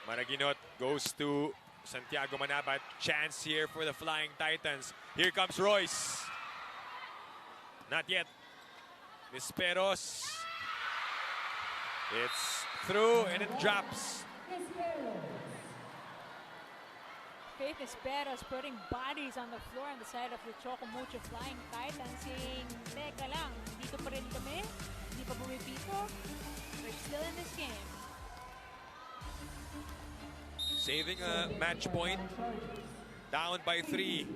Maraginot goes to Santiago Manabat. Chance here for the Flying Titans. Here comes Royce. Not yet. Nisperos. It's through and it drops. Faith Nisperos putting bodies on the floor on the side of the Choco Mucho Flying Titans, saying, teka lang, dito pa rin kami, hindi pa bumipito. We're still in this game. Saving a match point. Down by 3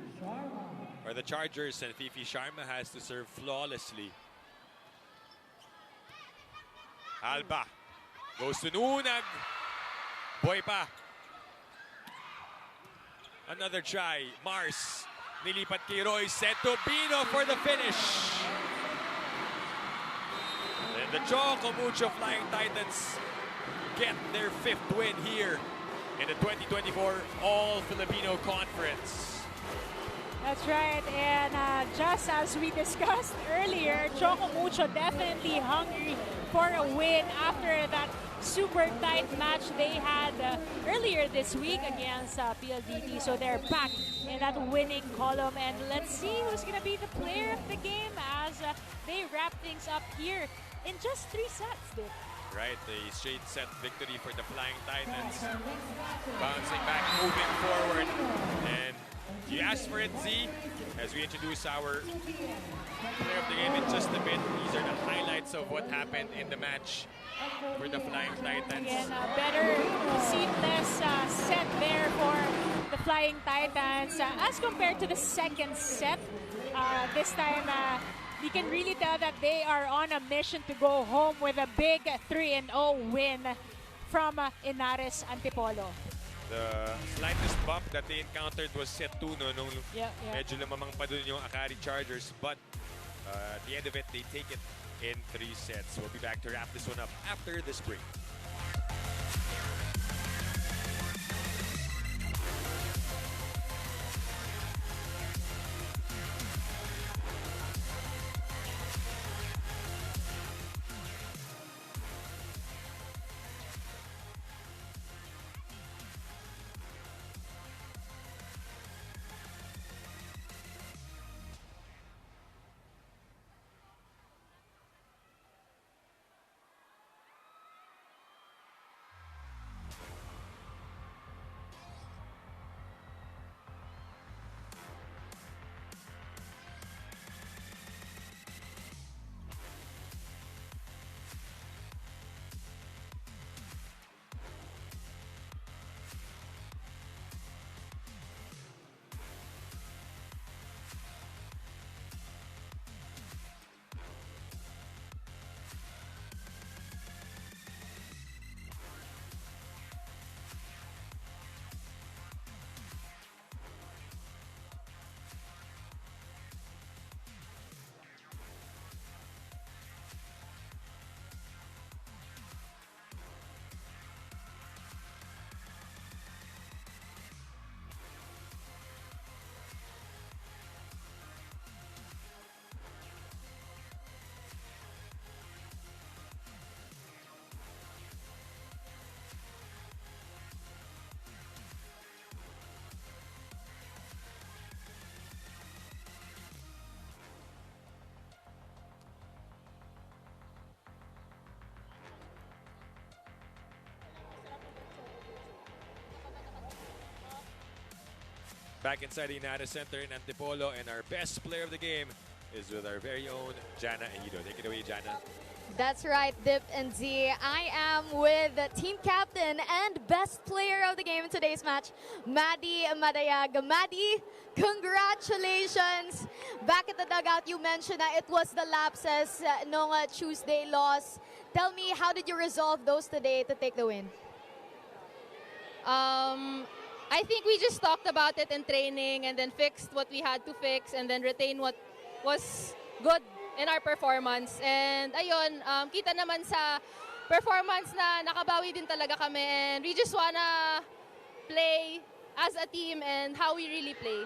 are the Chargers, and Fifi Sharma has to serve flawlessly. Alba goes to Nunag. Boy pa. Another try. Mars. Nilipat kay Royce. Set to Bino for the finish. And the Choco Mucho Flying Titans get their 5th win here in the 2024 All-Filipino Conference. That's right, and just as we discussed earlier, Choco Mucho definitely hungry for a win after that super tight match they had earlier this week against PLDT. So they're back in that winning column, and let's see who's going to be the player of the game as they wrap things up here in just 3 sets, Dick. Right, the straight set victory for the Flying Titans. Bouncing back, moving forward. And you asked for it, Z, as we introduce our player of the game in just a bit. These are the highlights of what happened in the match for the Flying Titans. Again, a better seamless set there for the Flying Titans as compared to the second set. This time, you can really tell that they are on a mission to go home with a big 3-0 win from Henares Antipolo. The slightest bump that they encountered was set 2 no, nung medyo lumamang pa dun yung Akari Chargers, but at the end of it, they take it in 3 sets. We'll be back to wrap this one up after this break. back inside the United Center in Antipolo, and our best player of the game is with our very own Jana Ejido. Take it away, Jana. That's right, Dip and Z. I am with the team captain and best player of the game in today's match, Maddie Madayag. Maddie, congratulations! Back at the dugout, you mentioned that it was the lapses no Tuesday loss. Tell me, how did you resolve those today to take the win? I think we just talked about it in training and then fixed what we had to fix and then retain what was good in our performance. And ayun, kita naman sa performance na nakabawi din talaga kami, and we just wanna play as a team and how we really play.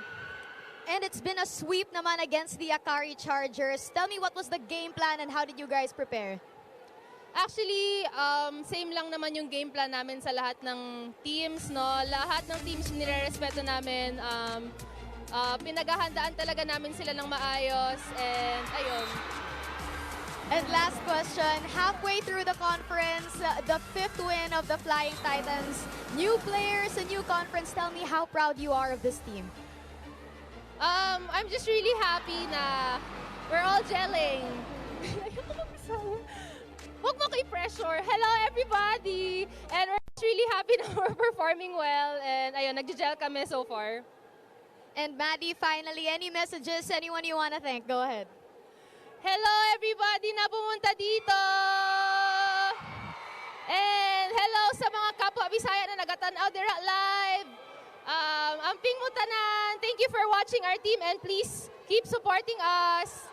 And it's been a sweep naman against the Akari Chargers. Tell me, what was the game plan and how did you guys prepare? Actually, same lang naman yung game plan namin sa lahat ng teams, no? Lahat ng teams nire-respeto namin. Pinaghahandaan talaga namin sila ng maayos, and ayun. And last question, halfway through the conference, the 5th win of the Flying Titans. New players, a new conference. Tell me how proud you are of this team. I'm just really happy na we're all gelling. Huwag mo kay pressure. Hello, everybody! And we're just really happy na we're performing well. And ayun, nag-gel kami so far. And Maddie, finally, any messages, anyone you want to thank? Go ahead. Hello, everybody na pumunta dito! And hello sa mga kapwa Bisaya na nagatanaw dira live. Amping mo tanan. Thank you for watching our team, and please keep supporting us.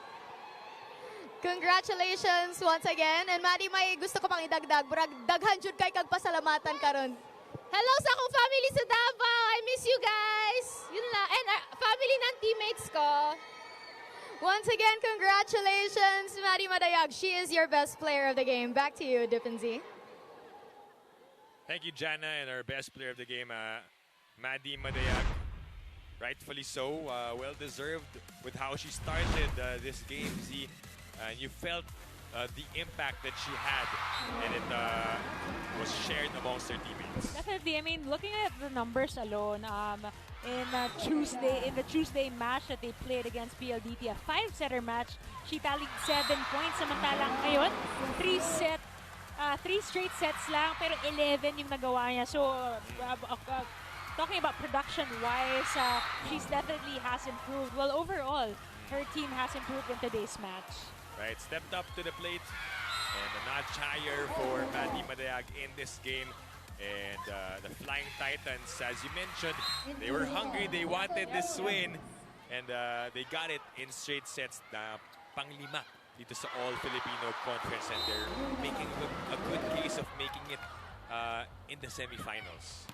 Congratulations once again. And Maddie, may gusto ko pang idagdag. Brag, daghan jud kay kag pasalamatan karon. Hello sa akong family sa Davao. I miss you guys. Yun lang. And family ng teammates ko. Once again, congratulations, Maddie Madayag. She is your best player of the game. Back to you, Dip and Z. Thank you, Jana, and our best player of the game, Maddie Madayag. Rightfully so, well-deserved with how she started this game, Z. And you felt the impact that she had, and it was shared amongst her teammates. Definitely. I mean, looking at the numbers alone, in the Tuesday match that they played against PLDT, a 5-setter match, she tallied 7 points. Samantalang ngayon, 3 straight sets lang, pero 11 yung nagawa niya. So, talking about production-wise, she's definitely has improved. Well, overall, her team has improved in today's match. Right, stepped up to the plate, and a notch higher for Maddie Madayag in this game. And the Flying Titans, as you mentioned, they were hungry, they wanted this win, and they got it in straight sets na pang-5 dito sa All-Filipino Conference, and they're making a good case of making it in the semifinals.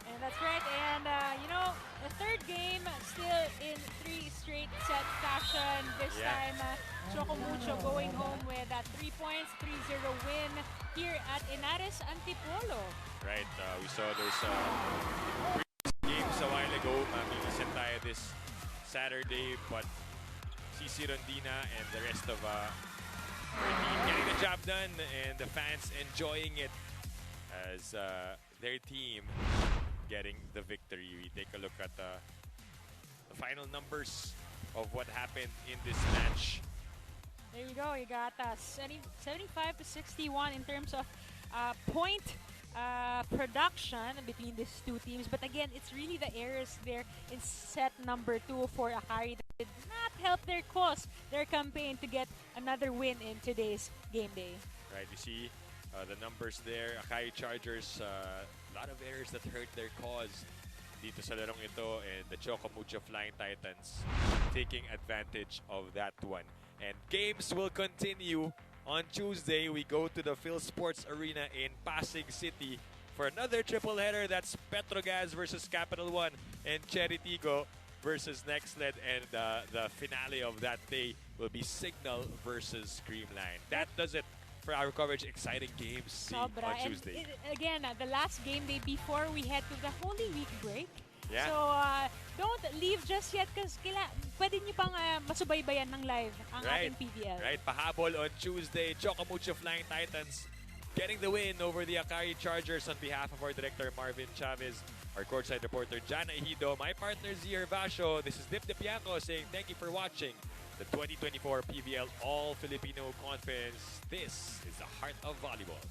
And that's right. And, the third game still in 3 straight set fashion. This time, Choco Mucho going home with 3 points, 3-0 win here at Inares Antipolo. Right. We saw those games a while ago. Mamigisan tayo this Saturday, but CC Rondina and the rest of her team getting the job done, and the fans enjoying it as their team getting the victory. We take a look at the final numbers of what happened in this match. There you go. You got 75 to 61 in terms of point production between these two teams. But again, it's really the errors there in set number 2 for Akari that did not help their cause, their campaign to get another win in today's game day. Right, you see the numbers there. Akari Chargers, a lot of errors that hurt their cause dito sa larong ito, and the Choco Mucho Flying Titans taking advantage of that one. And games will continue. On Tuesday, we go to the Phil Sports Arena in Pasig City for another triple header. That's Petrogas versus Capital One and Cherry Tigo versus Nextled, and the finale of that day will be Signal versus Creamline. That does it for our coverage. Exciting games on Tuesday. And again, the last game day before we head to the Holy Week break. Yeah. So, don't leave just yet because pwede nyo pang masubaybayan ng live ang ating PVL. Right, pahabol on Tuesday. Choco Mucho Flying Titans getting the win over the Akari Chargers on behalf of our director Marvin Chavez. Our courtside reporter, Jana Ejido, my partner, Zier Vasho. This is Dip Dipiaco saying thank you for watching the 2024 PVL All-Filipino Conference. This is the heart of volleyball.